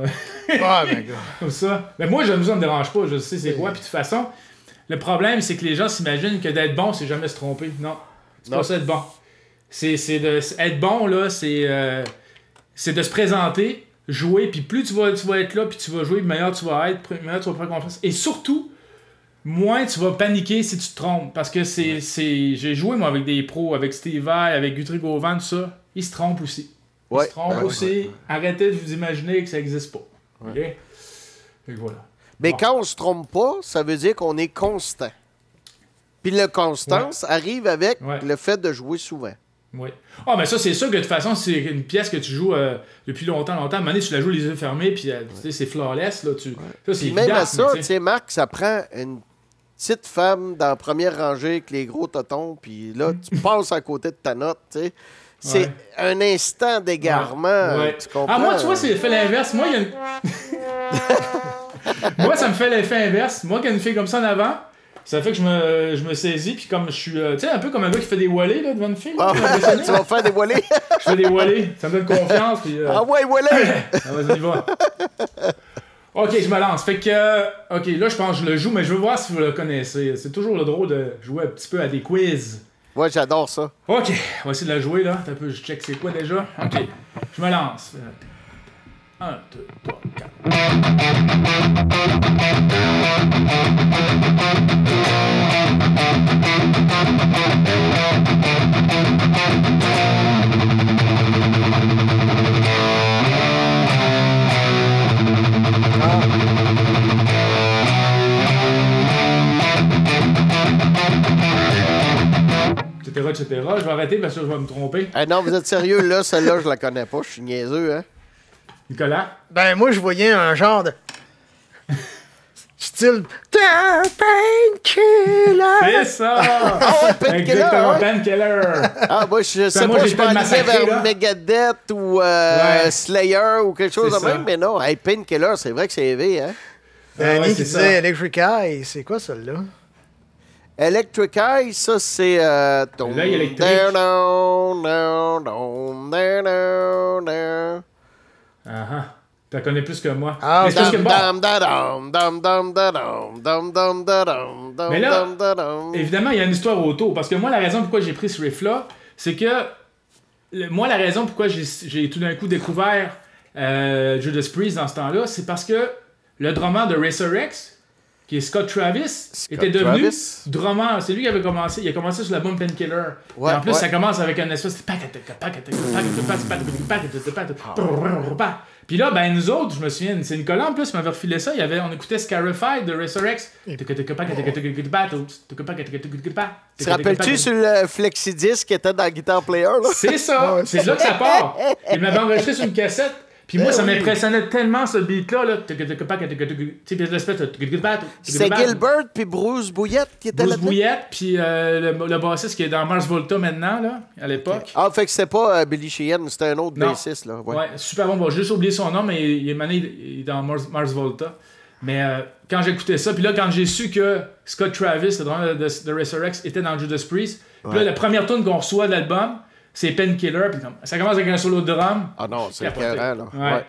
Ah, ben, gars.
Comme ça. Mais moi, ça me dérange pas. Je sais c'est quoi. Puis de toute façon, le problème, c'est que les gens s'imaginent que d'être bon, c'est jamais se tromper. Non. C'est pas ça, être bon. Être bon, là, c'est de se présenter, jouer, puis plus tu vas être là, puis tu vas jouer, meilleur tu vas être, meilleur tu vas prendre confiance. Et surtout, moins tu vas paniquer si tu te trompes. Parce que j'ai joué, moi, avec des pros, avec Steve Vai, avec Guthrie Gauvin, tout ça. Ils se trompent aussi. Ils se trompent aussi. Arrêtez de vous imaginer que ça n'existe pas. OK? Fait que voilà.
Mais quand on se trompe pas, ça veut dire qu'on est constant. Puis la constance arrive avec le fait de jouer souvent.
Oui. Ah, mais ça, c'est sûr que de toute façon, c'est une pièce que tu joues depuis longtemps. À un moment donné, tu la joues les yeux fermés, puis tu sais, c'est flawless. Là, ça, c'est
même
évident,
à ça,
mais,
tu sais, Marc, ça prend une petite femme dans la première rangée avec les gros totons, puis là, tu passes à côté de ta note, tu sais. C'est un instant d'égarement, tu comprends?
Ah, moi, tu vois, c'est fait l'inverse. Moi, il y a une... Moi, ça me fait l'effet inverse. Moi, quand une fille comme ça en avant, ça fait que je me saisis, puis comme je suis... tu sais, un peu comme un gars qui fait des wallets là, devant une fille. Là,
tu vas faire des wallets?
Je fais des wallets. Ça me donne confiance. Puis,
Ah ouais, wallets!
Ah, vas-y, on y va. OK, je me lance. Fait que... OK, là, je pense que je le joue, mais je veux voir si vous le connaissez. C'est toujours le drôle de jouer un petit peu à des quiz.
Ouais, j'adore ça.
OK, on va essayer de la jouer, là. Un peu, je check c'est quoi déjà. OK, je me lance. 1, 2, 3, 4. Etc. Je vais arrêter parce que je vais me tromper.
Non, vous êtes sérieux, là, celle-là, je la connais pas. Je suis niaiseux, hein?
Nicolas?
Ben, moi, je voyais un genre de... style... The Painkiller!
C'est ça!
Ah ouais, Painkiller!
Exactement,
Ouais.
Painkiller!
Ah, moi, je sais
moi,
pas,
j'ai
je
pas
m'enlignais
massacré,
vers
là.
Megadeth ou Slayer ou quelque chose
C'est
de
ça.
même, mais non. Hey, Painkiller, c'est vrai que c'est élevé, hein?
Danny
ouais,
qui
c'est
disait
ça.
Electric Eye, c'est quoi celle-là?
Electric Eye, ça, c'est...
L'œil électrique. Ah, t'en connais plus que moi.
Ah,
mais c'est parce que bon, Mais là, évidemment, il y a une histoire autour. Parce que moi, la raison pourquoi j'ai pris ce riff-là, c'est que... Moi, la raison pourquoi j'ai tout d'un coup découvert Judas Priest dans ce temps-là, c'est parce que le drummer de Racer X, qui est Scott Travis, était devenu drummer. C'est lui qui avait commencé. Il a commencé sur l'album Painkiller.
Ouais,
Et en plus,
ouais.
ça commence avec un espèce de... Puis là, ben nous autres, je me souviens, c'est Nicolas en plus qui m'avait refilé ça. On écoutait Scarified de Racer X.
Te rappelles-tu sur le flexi-disc qui était dans le Guitar Player, là?
C'est ça!
Ouais,
C'est là que ça part! Il m'avait enregistré sur une cassette. Puis moi, ça m'impressionnait tellement ce beat-là. Là.
C'est Gilbert puis Bruce Bouillette qui était
Bruce
là-dedans?
Bouillette, puis le bassiste qui est dans Mars Volta maintenant, là, à l'époque.
Ah, fait que c'est pas Billy Sheehan, c'était un autre
Non.
bassiste, là. Ouais.
Ouais, super bon. Bon, j'ai juste oublié son nom, mais il est dans Mars Volta. Mais quand j'écoutais ça, puis là, quand j'ai su que Scott Travis, le drummer de Racer X, était dans Judas Priest, puis là, la première tune qu'on reçoit de l'album, c'est Painkiller, puis ça commence avec un solo de drum.
Ah non, c'est
Capoté.
écœurant, là.
Ouais.
Ouais.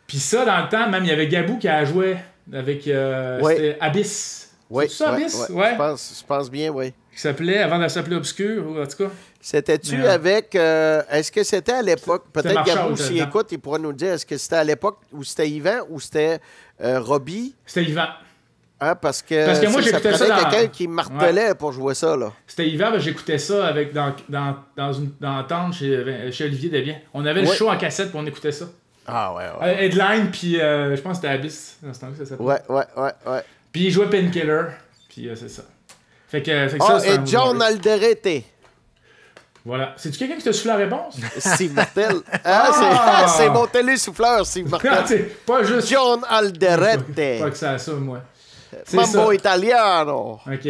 Puis ça, dans le temps, même, il y avait Gabou qui a joué avec c'était Abyss.
Oui,
C'est ça, Abyss?
ouais. Je pense bien, oui.
Qui s'appelait, avant de s'appeler Obscur, ou en tout cas.
C'était-tu
Mais,
avec... est-ce que c'était à l'époque...
C'était
Peut-être
Marshall,
Gabou, s'il
là-dedans.
écoute, il pourra nous dire, est-ce que c'était à l'époque où c'était Yvan ou c'était Robbie?
C'était Yvan.
Hein, parce que
moi,
ça
j'écoutais
prenait
ça dans-
quelqu'un qui martelait pour jouer ça, là.
C'était Yvan, ben, j'écoutais ça avec dans la tente chez Olivier Desbiens. On avait le
Ouais.
show en cassette, puis on écoutait ça.
Ah ouais, ouais.
Headline, puis je pense que c'était Abyss, dans ce temps-là, ça s'appelait.
Ouais.
Puis il jouait Painkiller, puis c'est ça. Fait que
Ah,
ça, c'est
et
un-
John Alderete.
Voilà. C'est-tu quelqu'un qui t'a soufflé la réponse?
Steve Martel.
Ah!
Ah, c'est mon télésouffleur, Steve Martel.
C'est pas juste...
John
Pas
Alderete.
que ça a ça, moi. C'est
Mambo
ça.
Italiano.
OK.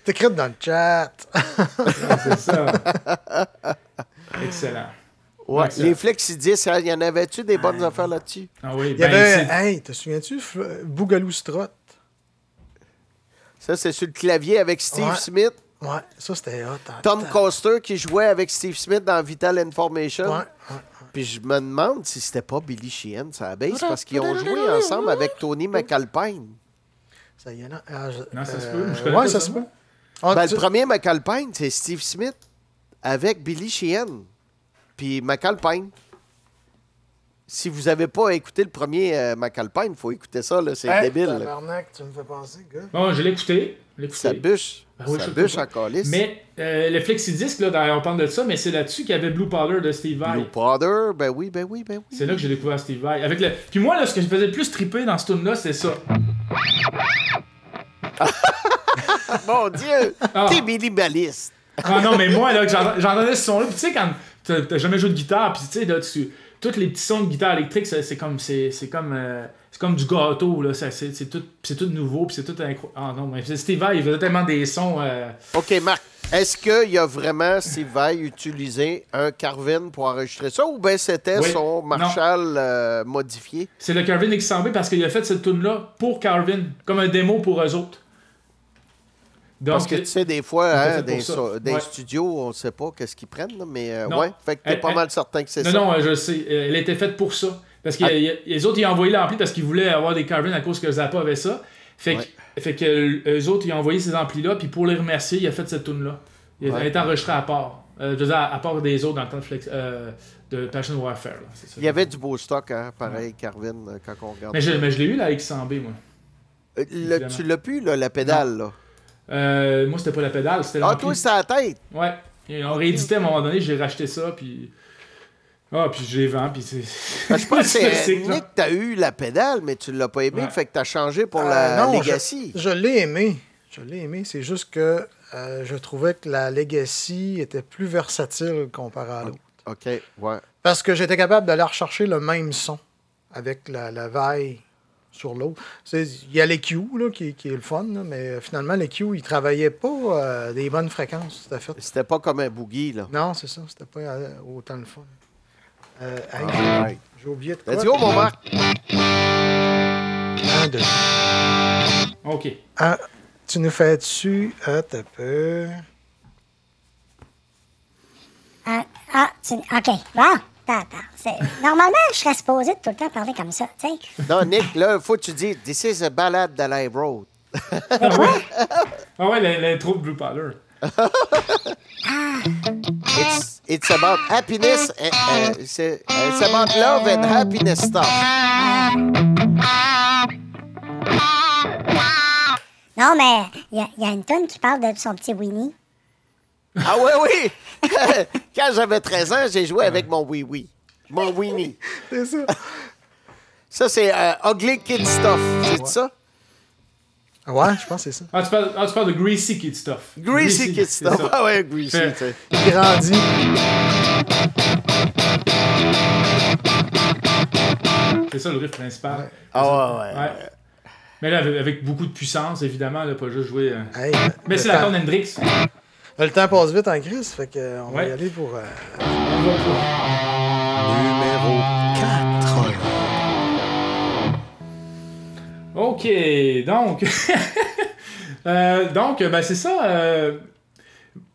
T'écris dans le chat.
Ouais, c'est ça. Excellent.
Ouais,
Excellent.
les Flexidiscs, il y en avait-tu des bonnes affaires là-dessus?
Ah oui,
Il y avait.
c'est-
Hey, te souviens-tu, Bougalou Strut?
Ça, c'est sur le clavier avec Steve
Ouais.
Smith.
Ouais, ça c'était hot.
Tom Coster qui jouait avec Steve Smith dans Vital Information.
Ouais.
Puis je me demande si c'était pas Billy Sheehan, ça la base, parce qu'ils ont joué ensemble avec Tony McAlpine.
Ça y est, là.
Non, ça se peut. Je connais
Ouais,
pas
ça
ça,
se
moi.
peut. Ah,
Ben,
tu-
le premier McAlpine, c'est Steve Smith avec Billy Sheehan. Puis McAlpine. Si vous n'avez pas écouté le premier McAlpine, il faut écouter ça, là, c'est
Hey,
débile. là.
tabarnak, tu me fais penser, gars.
Bon, je l'ai écouté.
Ça bûche.
Ben oui,
ça
je
bûche
sais
en calice.
Mais le flexidisc, là, on parle de ça, mais c'est là-dessus qu'il y avait Blue Powder de Steve Vai.
Blue Powder, ben oui.
C'est là que j'ai découvert Steve Vai. Avec le... Puis moi, là, ce que je faisais le plus triper dans ce tune-là, c'est ça.
Mon Dieu!
Ah.
T'es minimaliste.
Ah non, mais moi, là, que j'entendais ce son-là, puis tu sais, quand t'as jamais joué de guitare, puis tu sais, là, tous les petits sons de guitare électrique, c'est comme du gâteau, là, c'est tout nouveau, puis c'est tout incroyable. Ah non, mais Steve Vai, il faisait tellement des sons...
OK, Marc, est-ce qu'il y a vraiment Steve Vai utilisé un Carvin pour enregistrer ça, ou bien c'était
Oui.
son Marshall modifié?
C'est le Carvin XMB parce qu'il a fait cette tune-là pour Carvin, comme un démo pour eux autres. Donc,
Parce que tu sais, des fois,
on
hein,
fait pour ça.
des
Ouais.
studios, on ne sait pas qu'est-ce qu'ils prennent, là, mais
Non.
ouais, fait que t'es pas
Elle-
mal certain que c'est
non,
ça.
non, je sais. Elle était faite pour ça. Parce que les autres, ils ont envoyé l'ampli parce qu'ils voulaient avoir des Carvin à cause que Zappa avait ça. Fait que eux autres, ils ont envoyé ces amplis-là, puis pour les remercier, il a fait cette tune-là. Elle a été enregistrée à part. Je veux dire, à part des autres dans le temps de Passion Warfare. Là. C'est ça.
Il y avait du beau stock, hein, pareil, Carvin, quand on regarde.
Mais je l'ai eu, la XMB, moi.
Tu l'as pu, là, la pédale, là?
Moi, c'était pas la pédale, c'était
Ah,
l'ampli.
toi, c'est à la tête!
Ouais. Et on rééditait à un moment donné, j'ai racheté ça, puis... Ah, puis je les vends, puis c'est...
Ben, je pense que c'est
C'est
Nick, t'as eu la pédale, mais tu l'as pas aimé,
Ouais.
fait que t'as changé pour la
non,
Legacy.
Je l'ai aimé. Je l'ai aimé. C'est juste que je trouvais que la Legacy était plus versatile comparé à l'autre.
OK, ouais.
Parce que j'étais capable d'aller rechercher le même son avec la vaille sur l'autre. Il y a l'EQ là, qui est le fun, là, mais finalement, l'EQ, il travaillait pas des bonnes fréquences, tout à fait.
C'était pas comme un boogie, là.
Non, c'est ça. C'était pas autant le fun. Hey,
Alright.
j'ai oublié de quoi.
Let's go, mon Marc!
1, 2.
OK.
Tu nous fais dessus. T'as peu.
OK. Bon. Attends. Normalement, je serais supposé de tout le temps parler comme ça, tu sais.
Non, Nick, là, faut que tu dises « This is a ballad that I wrote
Ah ouais, l'intro de Blue Powder.
It's about happiness, it's about love and happiness stuff. »
Non, mais il y a une toune qui parle de son petit Winnie.
Ah oui! Quand j'avais 13 ans, j'ai joué avec mon oui-oui. Mon Winnie.
C'est ça.
Ça, c'est Ugly Kid Stuff. C'est ça?
Ouais, je pense que c'est ça.
Ah, tu parles de Greasy Kid Stuff.
Greasy Kid
c'est
Stuff.
ça.
Ah ouais, Greasy,
Fait-
tu sais.
Il grandit.
C'est ça le riff principal.
Ah ouais.
Ouais. Mais là, avec beaucoup de puissance, évidemment, là, pas juste jouer...
Hey,
Mais
le
c'est la
temps-
tonne Hendrix.
Le temps passe vite en crise, fait que on va
Ouais.
y aller pour
Numéro 4.
OK, donc... ben c'est ça.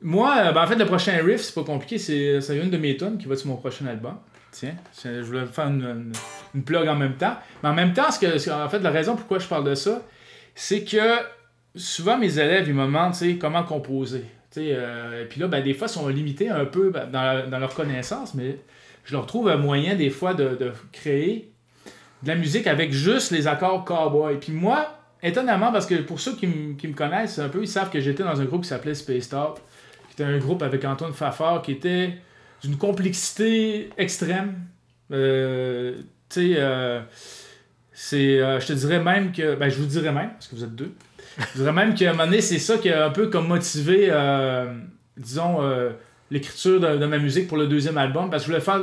Moi, en fait, le prochain riff, c'est pas compliqué. C'est une de mes tonnes qui va sur mon prochain album. Tiens, je voulais faire une plug en même temps. Mais en même temps, en fait, la raison pourquoi je parle de ça, c'est que souvent, mes élèves, ils me demandent, tu sais, comment composer. Puis là, ben, des fois, ils sont limités un peu dans leur connaissance, mais je leur trouve un moyen, des fois, de créer de la musique avec juste les accords cowboy. Puis moi, étonnamment, parce que pour ceux qui me connaissent un peu, ils savent que j'étais dans un groupe qui s'appelait Space Talk, qui était un groupe avec Antoine Fafard, qui était d'une complexité extrême. Je te dirais même que... Ben, je vous dirais même, parce que vous êtes deux. Je dirais même qu'à un moment donné, c'est ça qui a un peu comme motivé, disons, l'écriture de ma musique pour le deuxième album, parce que je voulais faire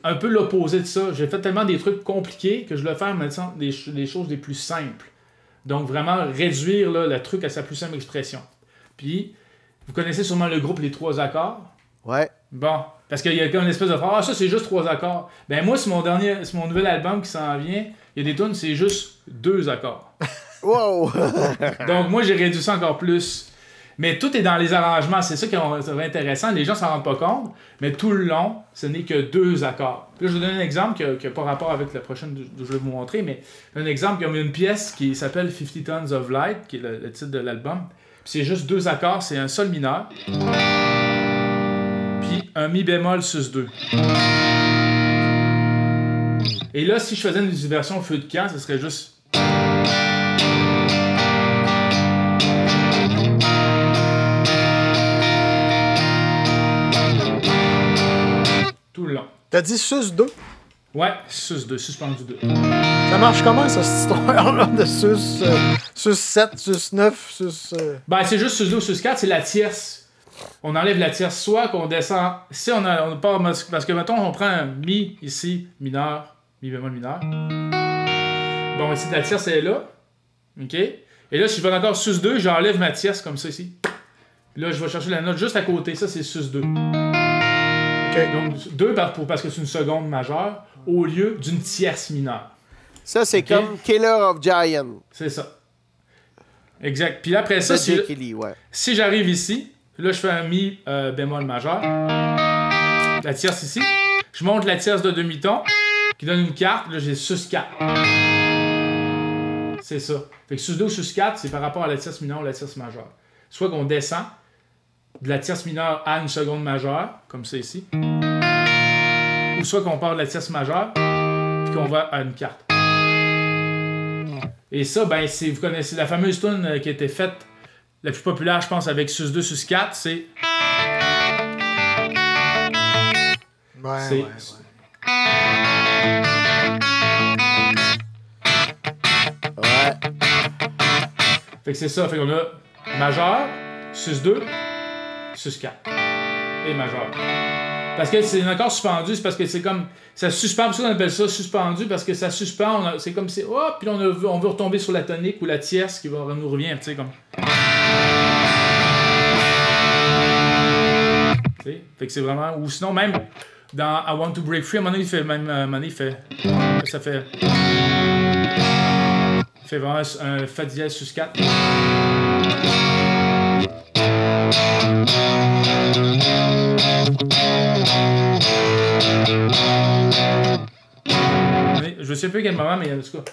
un peu l'opposé de ça. J'ai fait tellement des trucs compliqués que je voulais faire maintenant des choses les plus simples. Donc, vraiment réduire là, le truc à sa plus simple expression. Puis, vous connaissez sûrement le groupe Les Trois Accords.
Ouais.
Bon, parce qu'il y a comme une espèce de phrase, ah, ça c'est juste 3 accords. Ben moi, c'est mon nouvel album qui s'en vient. Il y a des tunes, c'est juste 2 accords.
Wow!
Donc, moi, j'ai réduit ça encore plus. Mais tout est dans les arrangements. C'est ça qui est intéressant. Les gens s'en rendent pas compte. Mais tout le long, ce n'est que 2 accords. Puis là, je vais vous donner un exemple qui n'a pas rapport avec la prochaine que je vais vous montrer. Mais un exemple, comme une pièce qui s'appelle 50 Tons of Light, qui est le titre de l'album. Puis c'est juste 2 accords. C'est un sol mineur. Puis un mi bémol sus 2. Et là, si je faisais une version feu de camp, ce serait juste... Tout le long.
T'as dit sus 2?
Ouais, sus 2, suspendu 2.
Ça marche comment, ça, cette histoire-là de sus 7, sus 9, sus...
Ben, c'est juste sus 2 ou sus 4, c'est la tierce. On enlève la tierce, soit qu'on descend... Si on part... Parce que, mettons, on prend un mi ici, mineur, mi bémol mineur. Bon, ici, la tierce, elle est là. OK? Et là, si je vais encore sus 2, j'enlève ma tierce comme ça, ici. Puis là, je vais chercher la note juste à côté. Ça, c'est sus 2. Okay. Donc, 2 parce que c'est une seconde majeure au lieu d'une tierce mineure.
Ça, c'est okay. Comme Killer of Giant.
C'est ça. Exact. Puis après ça, si j'arrive ici, là, je fais un mi bémol majeur. La tierce ici. Je monte la tierce de demi-ton qui donne une carte. Là, j'ai sus 4. C'est ça. Fait que sus 2 ou sus 4, c'est par rapport à la tierce mineure ou la tierce majeure. Soit qu'on descend de la tierce mineure à une seconde majeure, comme ça ici, ou soit qu'on part de la tierce majeure, puis qu'on va à une carte. Et ça, ben, vous connaissez la fameuse tune qui a été faite, la plus populaire, je pense, avec sus 2, sus 4, c'est...
Ouais.
Fait que c'est ça, fait qu'on a majeur, sus 2, sus 4 et majeur. Parce que c'est un accord suspendu, c'est parce que c'est comme ça suspend, pour ça qu'on appelle ça suspendu, parce que ça suspend, c'est comme si hop, puis on veut retomber sur la tonique ou la tierce qui nous revient, tu sais, comme. T'sais? Fait que c'est vraiment, ou sinon même dans I Want to Break Free, à un moment donné, il fait ça fait vraiment un fa dièse sus 4. Je ne sais plus quel moment, mais en tout cas.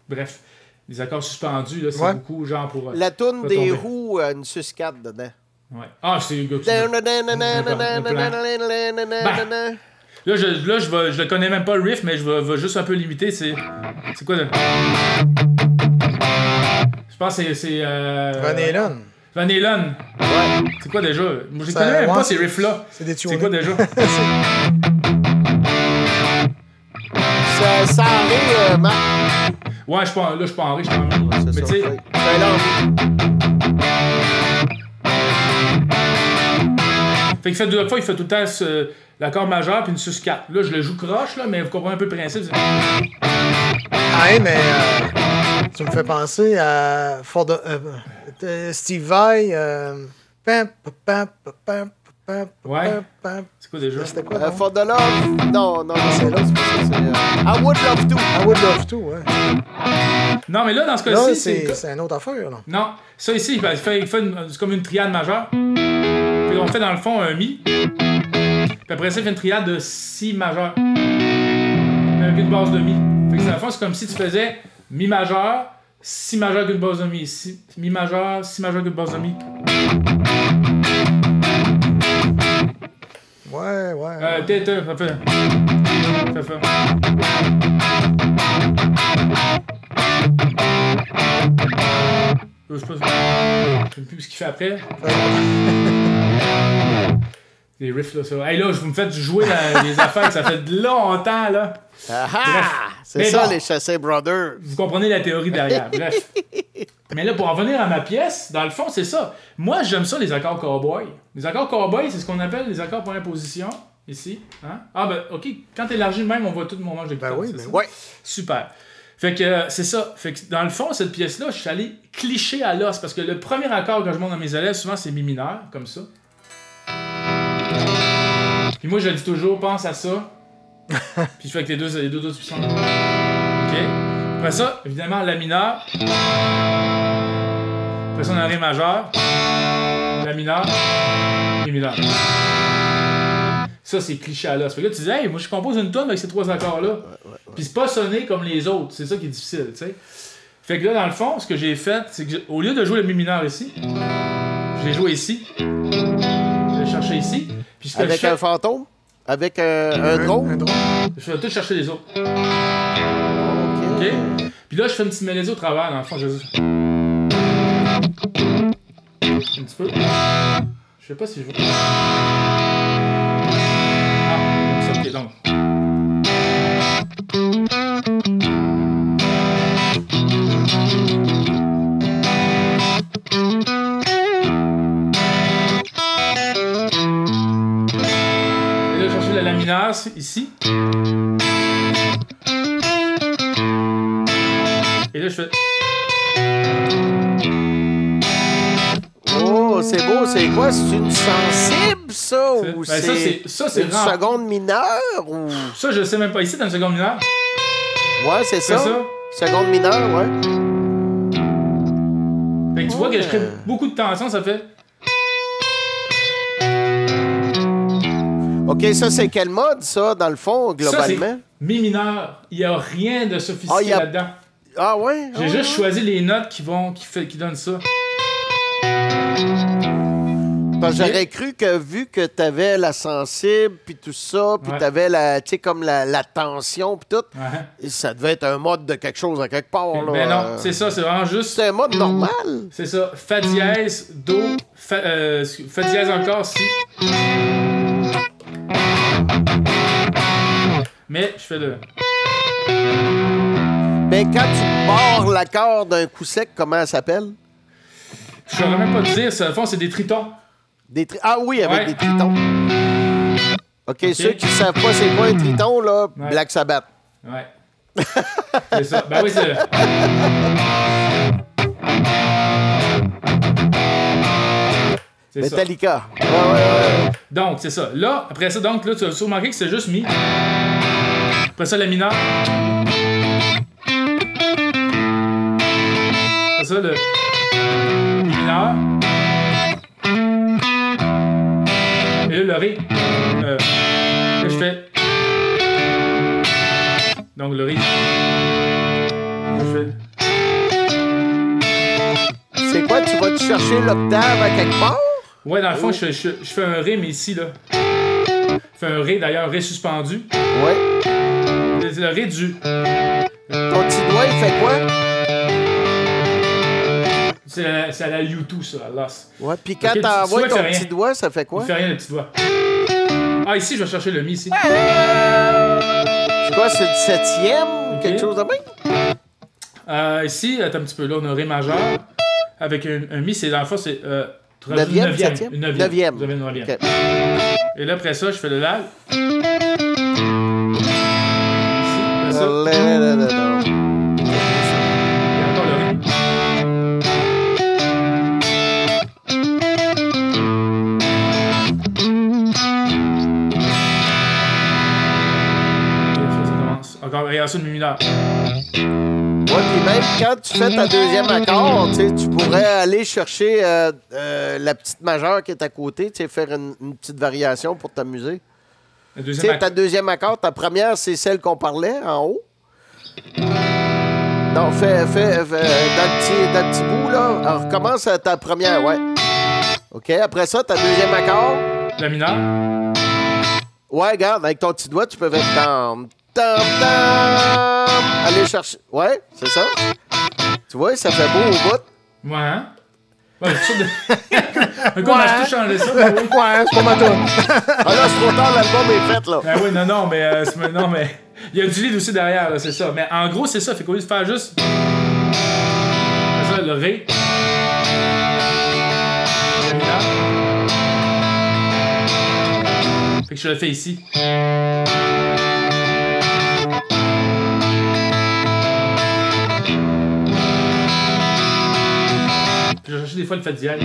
Bref, les accords suspendus, là, c'est beaucoup genre pour.
La toune des roues, une sus 4 dedans.
Ouais. Ah, c'est le gars. Là, je le connais même pas le riff, mais je vais juste un peu limiter. C'est quoi là? Je pense que c'est.
Van Halen.
Van Halen.
Ouais.
C'est quoi déjà? Moi, je connais même pas ces riffs-là. C'est quoi déjà?
Ça en Marc.
Ouais, je suis pas en ré, je suis en ré. Mais tu sais. Fait qu'il fait 2 fois, il fait tout le temps l'accord majeur puis une sus 4. Là, je le joue croche, là, mais vous comprenez un peu le principe.
Ah, mais tu me fais penser à Steve Vai.
Ouais. C'est quoi déjà?
C'était quoi?
For the Love? Non, c'est l'autre. C'est I Would Love To.
I Would Love To, ouais.
Non, mais là, dans ce cas-ci,
c'est une autre affaire, non?
Non. Ça ici, il fait c'est comme une triade majeure. Puis on fait dans le fond un mi. Puis après ça, il fait une triade de si majeur. Avec une base de mi. Fait que dans le fond, c'est comme si tu faisais mi majeur, si majeur qu'une base de mi. Mi majeur, si majeur qu'une base de mi.
Ouais.
Ça fait. Je sais sais plus ce qu'il fait après. Les riffs, là, ça. Hey, là, vous me faites jouer les affaires, ça fait longtemps, là.
C'est ça, bon, les Chassé Brothers.
Vous comprenez la théorie derrière. Bref. Mais là, pour en venir à ma pièce, dans le fond, c'est ça. Moi, j'aime ça, les accords cowboy. Les accords cowboy, c'est ce qu'on appelle les accords pour imposition. Ici. Hein? Ah, ben, OK. Quand t'élargis le même, on voit tout mon manche de guitare.
Ben oui,
c'est
ben
ça?
oui.
Super. Fait que c'est ça. Fait que dans le fond, cette pièce-là, je suis allé clicher à l'os parce que le premier accord que je monte dans mes élèves, souvent, c'est mi mineur, comme ça. Puis moi, je dis toujours, pense à ça. Puis je fais avec les deux autres puissants. OK? Après ça, évidemment, la mineur. Après ça, on a Ré majeur. La mineur. Mi mineur. Ça, c'est cliché à l'os. Fait que là, tu dis, hey, moi, je compose une tonne avec ces 3 accords-là. Puis c'est pas sonné comme les autres. C'est ça qui est difficile, tu sais. Fait que là, dans le fond, ce que j'ai fait, c'est que au lieu de jouer le mi mineur ici, je l'ai joué ici. Je l'ai cherché ici. Puis ce que
avec un fantôme? Avec un drone?
Je vais tout chercher les autres.
OK.
OK? Puis là, je fais une petite mélodie au travers, dans le fond. Un petit peu. Je sais pas si je veux. Ah, c'est OK, donc. Et là, je cherche la mineur ici. Et là, je fais.
Oh, c'est beau. C'est quoi? C'est une sensible, ça? Ou
Ben, ça, c'est
une
rare.
seconde mineure? Ou...
Ça, je sais même pas. Ici, t'as une seconde mineure.
Ouais, c'est ça.
C'est ça.
Seconde mineure, ouais.
Fait que tu vois que je crée beaucoup de tension, ça fait.
OK, ça, c'est quel mode, ça, dans le fond, globalement?
Ça, c'est mi mineur. Il n'y a rien de sophistiqué là-dedans.
Ah ouais?
J'ai juste choisi les notes qui donnent ça.
Parce que j'aurais cru que, vu que t'avais la sensible, puis tout ça, puis t'avais la, tu sais, comme la tension, puis tout, ça devait être un mode de quelque chose à quelque part, là.
Ben non, c'est ça, c'est vraiment juste...
C'est un mode normal.
C'est ça, Fa dièse, Do, Fa dièse encore, Si. Mais je fais le...
Mais quand tu barres l'accord d'un coup sec, comment elle s'appelle?
Je saurais même pas te dire, ça, au fond, c'est des tritons.
Ah oui, avec des tritons. OK, ceux qui savent pas c'est quoi un triton, là, Black Sabbath.
Ouais. C'est ça. Ben oui, c'est...
Metallica. Ouais.
Donc, c'est ça. Là, après ça, donc, là, tu as remarqué que c'est juste mi. Après ça, la mineur. Après ça, le mineur. Et là, le Ré. Là, je fais. Donc, le Ré. Je fais.
C'est quoi? Tu vas te chercher l'octave à quelque part?
Ouais, dans le fond, je fais un Ré, mais ici, là. Je fais un Ré, d'ailleurs, Ré suspendu.
Ouais.
Le Ré du...
Ton petit doigt, il fait quoi?
C'est à la U2, ça, à l'os.
Ouais, puis quand t'envoies ton petit doigt, ça fait quoi?
Il fait rien, le petit doigt. Ah, ici, je vais chercher le Mi, ici.
C'est quoi, c'est le 7e? Quelque chose de même?
Ici, attends un petit peu, là, on a un Ré majeur. Avec un Mi, c'est dans le fond, c'est...
9e, 7e?
Une 9e. Vous avez une 9e.
Okay.
Et là, après ça, je fais le La. Ici, après ça. Et encore le Ré. Encore, regarde ça, une mineur.
Ouais, puis même quand tu fais ta deuxième accord, tu pourrais aller chercher la petite majeure qui est à côté, faire une petite variation pour t'amuser. Ta deuxième accord, ta première, c'est celle qu'on parlait en haut. Non, fais dans le petit bout, là. Alors, recommence à ta première, ouais. OK, après ça, ta deuxième accord.
La mineure.
Ouais, regarde, avec ton petit doigt, tu peux faire tam. Allez chercher. Ouais, c'est ça. Tu vois, ça fait beau au bout.
Ouais, hein? Ouais, c'est sûr de... Mais quoi, on a tout changé ça. Ben oui.
Ouais, c'est pas ma toune.
Ah là, c'est trop tard, l'album est fait, là.
Ben oui, non, mais il y a du lead aussi derrière, là, c'est ça. Mais en gros, c'est ça. Fait qu'au lieu de faire juste... C'est ça, le Ré. Le mineur. Fait que je le fais ici. fois le fa dièse.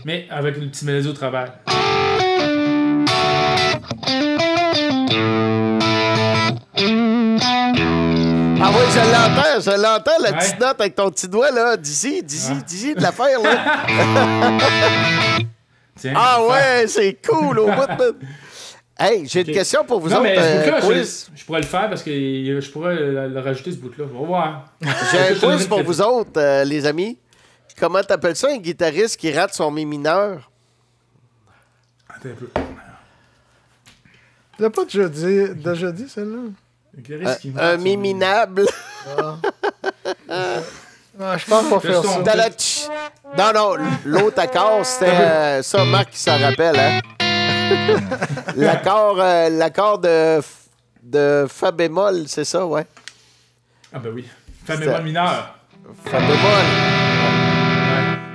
Mais avec une petite mélodie au travers.
Ah oui, je l'entends, la petite note avec ton petit doigt, là, d'ici, de l'affaire, là.
Tiens,
Ah ouais, c'est cool, au bout de... Hey, j'ai une question pour vous
non,
autres.
mais ce bout-là,
quiz.
je pourrais le faire parce que je pourrais le rajouter, ce bout-là. On va voir.
J'ai un quiz pour vous autres, les amis. Comment t'appelles ça, un guitariste qui rate son mi mineur?
Attends un peu.
Tu l'as pas déjà dit celle-là?
Un mi minable.
Ah, je pense pas faire ça.
Non, l'autre accord, c'était ça, Marc, qui s'en rappelle, hein? L'accord de Fa bémol, c'est ça, ouais?
Ah ben oui. Fa bémol mineur.
Fa bémol.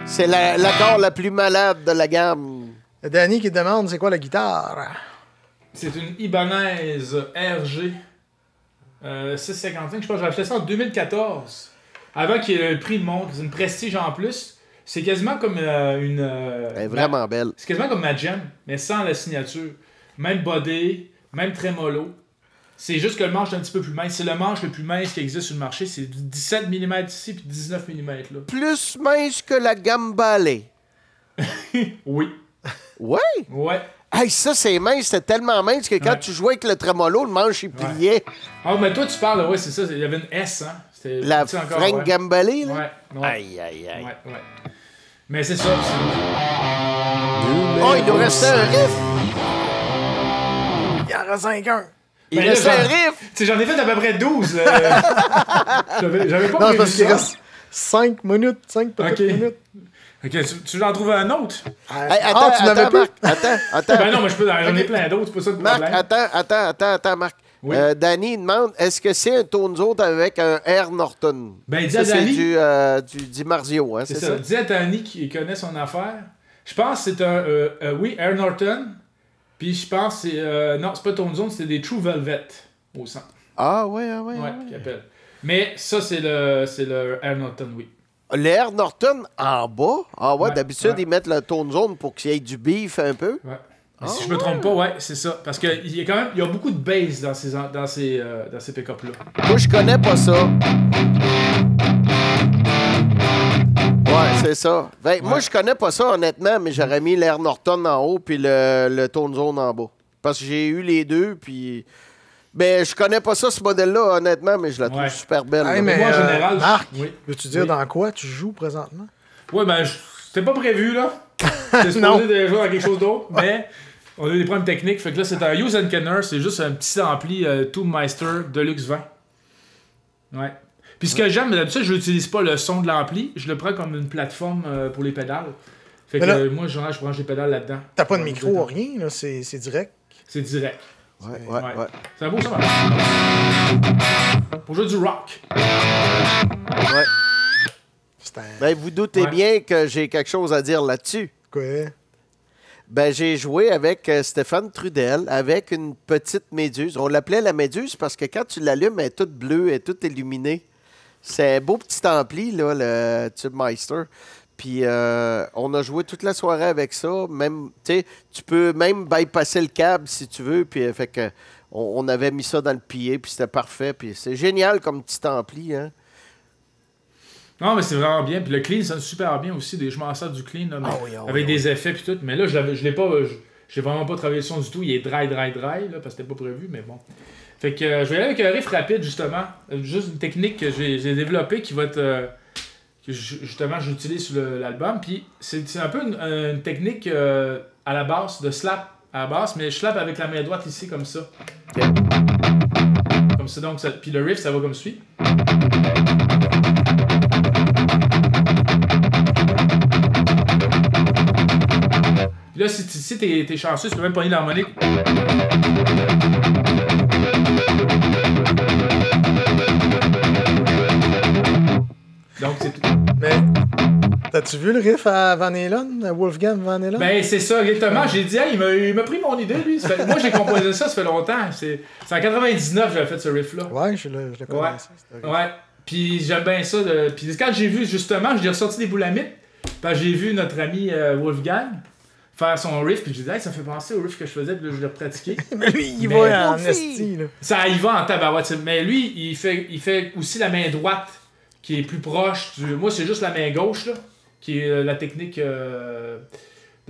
C'est l'accord la plus malade de la gamme.
Danny qui demande c'est quoi la guitare?
C'est une Ibanez RG 655. Je pense que j'ai acheté ça en 2014. Avant qu'il y ait le prix de montre. C'est une Prestige en plus. C'est quasiment comme une...
Elle est vraiment belle.
C'est quasiment comme ma Gem, mais sans la signature. Même body, même trémolo. C'est juste que le manche est un petit peu plus mince. C'est le manche le plus mince qui existe sur le marché. C'est du 17 mm ici puis 19 mm là.
Plus mince que la Gambale.
Oui.
Ouais?
Ouais.
Hey, ça, c'est mince. C'était tellement mince que quand tu jouais avec le trémolo, le manche, il pliait.
Ah, mais toi, tu parles, ouais, c'est ça. Il y avait une S, hein. C'était
La
petit encore,
Frank Gambale, là?
Ouais.
Aïe.
Ouais. Mais c'est ça.
Oh, il nous restait un riff!
Il y en reste 5-1.
Il restait un riff!
Tu sais, j'en ai fait à peu près 12. J'avais pas
Non,
prévu
parce qu'il
ça.
reste 5 minutes, 5 petites minutes.
Ok, tu en trouves un autre?
Hey, attends,
tu n'avais plus?
Marc, attends.
Ben non, mais j'en ai plein d'autres, c'est pas ça le
Marc,
problème.
attends, Marc.
Oui.
Danny demande, est-ce que c'est un Tonzo avec un R Norton?
Ben, dis
Ça,
à
c'est
Danny.
du Di Marzio, hein,
C'est
c'est
ça.
ça?
Dis à Danny qui connaît son affaire. Je pense que c'est oui, Air Norton. Puis je pense que c'est... non, c'est pas Tone Zone, c'est des True Velvet au centre.
Ah ouais.
Ouais, qu'il appelle. Mais ça, c'est le Air Norton, oui.
Le R Norton en bas? Ah ouais, d'habitude,
ouais.
ils mettent le Tone Zone pour qu'il y ait du beef un peu.
Ouais. Mais si je me trompe pas, ouais, c'est ça. Parce qu'il y a quand même il y a beaucoup de bass dans ces pick-up-là.
Moi, je connais pas ça. Ouais, c'est ça. Ben, moi, je connais pas ça, honnêtement, mais j'aurais mis l'Air Norton en haut puis le Tone Zone en bas. Parce que j'ai eu les deux, puis... Ben, je connais pas ça, ce modèle-là, honnêtement, mais je la trouve super belle.
Hey,
là.
mais
moi, en général,
Marc,
oui.
veux-tu dire
Oui.
dans quoi tu joues présentement?
Ouais, ben, c'était pas prévu, là. C'était supposé de jouer dans quelque chose d'autre, mais on a eu des problèmes techniques. Fait que là, c'est un Use Kenner, c'est juste un petit ampli Tubemeister Deluxe 20. Ouais. Puis ce que j'aime, d'habitude, je n'utilise pas le son de l'ampli, je le prends comme une plateforme pour les pédales. Fait que
Mais là,
moi, je branche les pédales là-dedans.
T'as pas de micro, rien, là, c'est direct.
C'est direct.
Ouais.
C'est un beau son. Pour jouer du rock.
Ouais.
C'est un...
Ben, vous doutez bien que j'ai quelque chose à dire là-dessus.
Quoi?
Ben, j'ai joué avec Stéphane Trudel, avec une petite méduse. On l'appelait la méduse parce que quand tu l'allumes, elle est toute bleue, elle est toute illuminée. C'est un beau petit ampli, là, le Tubemeister. Puis on a joué toute la soirée avec ça. Même, tu peux même bypasser le câble si tu veux. Puis fait que on avait mis ça dans le pied, puis c'était parfait. Puis c'est génial comme petit ampli, hein.
Non, mais c'est vraiment bien. Puis le clean sonne super bien aussi. Je m'en sers du clean, là, mais avec des effets puis tout. Mais là, je l'ai pas. J'ai vraiment pas travaillé le son du tout. Il est dry, là, parce que c'était pas prévu, mais bon. Fait que je vais aller avec un riff rapide, justement. Juste une technique que j'ai développée qui va être. Que justement, j'utilise sur l'album. Puis c'est un peu une technique à la basse, de slap à la basse, mais je slap avec la main droite ici, comme ça.
Okay.
Comme ça, donc. Puis le riff, ça va comme suit. Là, si t'es chanceux, tu peux même pogner l'harmonique. Donc, c'est tout.
Mais, t'as-tu vu le riff à Van Halen, à Wolfgang Van Halen?
Ben, c'est ça, exactement. J'ai dit, hey, il m'a pris mon idée, lui. Moi, j'ai composé ça fait longtemps. C'est en 99 que j'avais fait ce riff-là.
Ouais, je le connais.
Ouais. Puis j'aime bien ça. Puis quand j'ai vu, justement, j'ai ressorti des boulamites. Puis j'ai vu notre ami Wolfgang faire son riff. Puis j'ai dit, hey, ça fait penser au riff que je faisais. Puis là, je l'ai pratiqué.
Mais lui, il va en esti, là.
Ça y va en tabarouette. Mais lui, il fait aussi la main droite qui est plus proche du... Moi, c'est juste la main gauche, là, qui est la technique de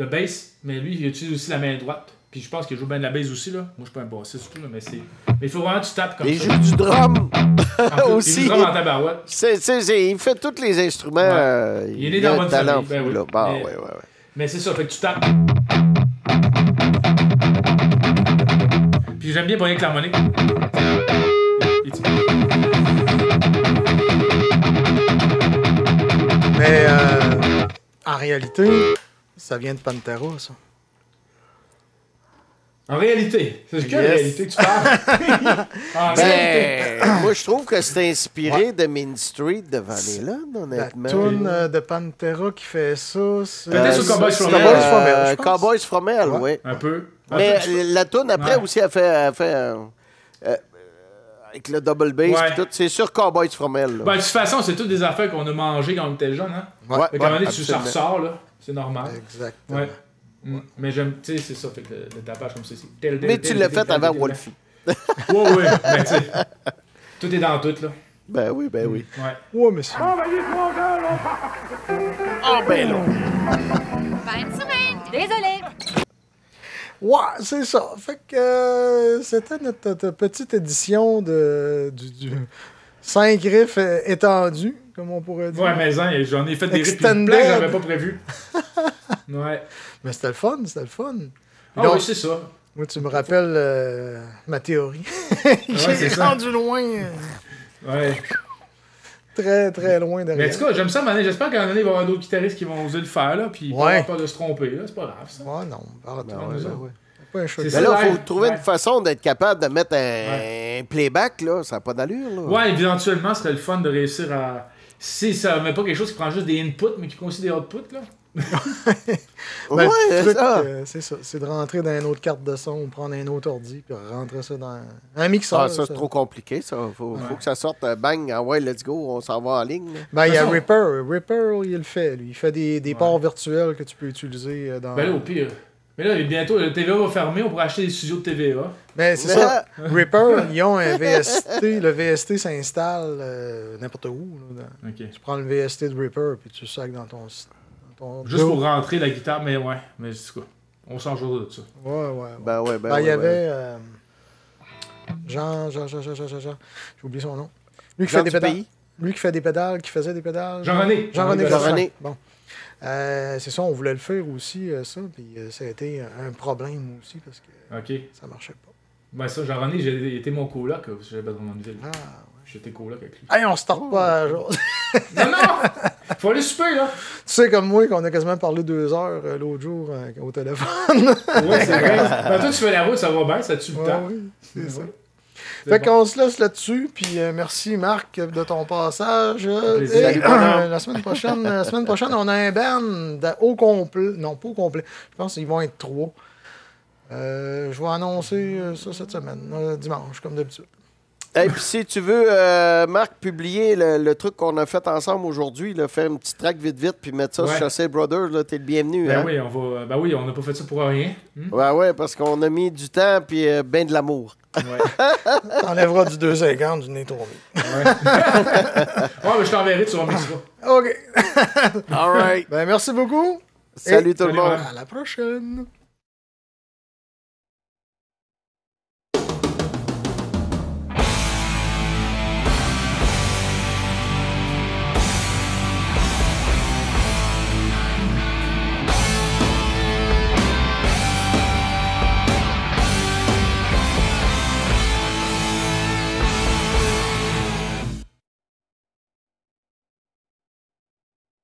bass. Mais lui, il utilise aussi la main droite. Puis je pense qu'il joue bien de la bass aussi, là. Moi, je suis pas un bassiste du tout, là, mais c'est... Mais il faut vraiment que tu tapes comme ça.
Il joue du drum aussi.
Il joue du drum en tabarouette.
Il fait tous les instruments.
Ouais. Il est né dans la bonne famille. Ben oui.
Ouais.
Mais c'est ça, fait que tu tapes. Puis j'aime bien pogner avec l'harmonique.
Mais en réalité, ça vient de Pantera, ça.
En réalité, c'est quelle réalité que tu parles? En réalité.
Moi, je trouve que c'est inspiré de Main Street de Van Halen, honnêtement.
La toune de Pantera qui fait ça, c'est...
Peut-être sur Cowboys from
Hell.
Cowboys from Hell, oui.
Un peu.
Mais la toune après aussi, elle fait avec le double bass et tout. C'est sur Cowboys from Hell.
Ben, de toute façon, c'est toutes des affaires qu'on a mangées quand on était jeune. Hein?
Ouais,
Fait qu'à un moment donné, ça ressort, là. C'est normal.
Exactement.
Ouais. Mais j'aime, tu sais, c'est ça, fait que le tapage comme ça, c'est...
Mais tu l'as fait avant Wolfie.
Oui, mais tu sais, tout est dans tout, là.
Ben oui.
Ouais.
Ouais, monsieur.
Ah, ben là.
Bonne semaine. Désolé.
Ouais, c'est ça. Fait que c'était notre petite édition du 5 riffs étendus, comme on pourrait dire.
Ouais, mais j'en ai fait des riffs
Extended.
plein que j'avais pas prévu. Ouais.
Mais c'était le fun.
Ah
Donc,
oui, c'est ça.
moi, tu me rappelles ma théorie.
c'est
J'ai
ça.
rendu loin.
Ouais.
Très, très loin derrière.
Mais en tout cas, j'aime ça, Mané. J'espère qu'à un moment donné, il va y avoir d'autres guitaristes qui vont oser le faire, là, puis ils vont avoir peur de se tromper, là. C'est pas grave, ça.
Ouais, non. Arrête,
ouais.
pas un choix.
C'est
Mais
ça.
là, il faut
live.
trouver
Ouais.
une façon d'être capable de mettre un playback, là. Ça n'a pas d'allure, là.
Ouais, éventuellement, ce serait le fun de réussir à... Si ça met pas quelque chose qui prend juste des inputs, mais qui prend aussi des outputs, là.
Ben,
Ouais,
le
c'est
truc,
ça.
c'est ça. C'est de rentrer dans une autre carte de son, prendre un autre ordi, puis rentrer ça dans un mixeur.
Ah, ça, c'est trop compliqué, ça. Faut que ça sorte, bang, ah ouais, let's go, on s'en va en ligne. Là.
Ben, il y a
De toute
Ripper. Ripper, il le fait. Lui. Il fait des ports virtuels que tu peux utiliser dans...
Ben là, au pire. Mais là, bientôt, le TVA va fermer, on pourra acheter des studios de TVA.
Ben, c'est ça. Ripper, ils ont un VST. Le VST s'installe n'importe où. Là,
OK.
Tu prends le VST de Ripper, puis tu le sacs dans ton...
Juste pour rentrer la guitare, mais ouais. Mais c'est quoi. On s'en joue de ça.
Ouais.
Ben ouais,
Ben, il y avait... Jean... J'ai oublié son nom. Lui qui
Jean
fait des
du
pédales.
pays.
Lui qui fait des pédales, qui faisait des pédales.
Jean-René.
Jean-René.
Bon. C'est ça, on voulait le faire aussi, ça. Puis ça a été un problème aussi parce que
OK.
ça marchait pas.
Ben ça, Jean-René, j'ai été mon coloc, j'avais besoin de ville.
Ah, ouais.
J'étais coloc avec lui.
Hey, on se tente pas à jour.
Non! Faut aller souper, là!
Tu sais, comme moi, qu'on a quasiment parlé 2 heures l'autre jour au téléphone.
Ouais, c'est vrai. Ben toi, tu fais la route, ça va bien, ça tue le
Ouais,
temps.
oui, c'est ça.
C'est
Fait
bon.
qu'on se laisse là-dessus, puis merci Marc de ton passage.
plaisir.
Et,
Salut, bonhomme.
la semaine prochaine, on a un band au complet. Non, pas au complet. Je pense qu'ils vont être 3. Je vais annoncer ça cette semaine, dimanche, comme d'habitude.
Et puis si tu veux, Marc, publier le truc qu'on a fait ensemble aujourd'hui, là, faire une petite track vite, puis mettre ça
Ouais.
sur Chassé Brothers, là, t'es le bienvenu.
Ben
hein?
oui, on n'a pas fait ça pour rien.
Ouais, parce qu'on a mis du temps, puis ben de l'amour.
Ouais.
T'enlèveras du 2,50 du nez tourné.
Ouais, mais je t'enverrai, tu remixeras.
OK.
All right.
Ben, merci beaucoup.
Salut tout le
Salut,
monde.
madame.
À la prochaine.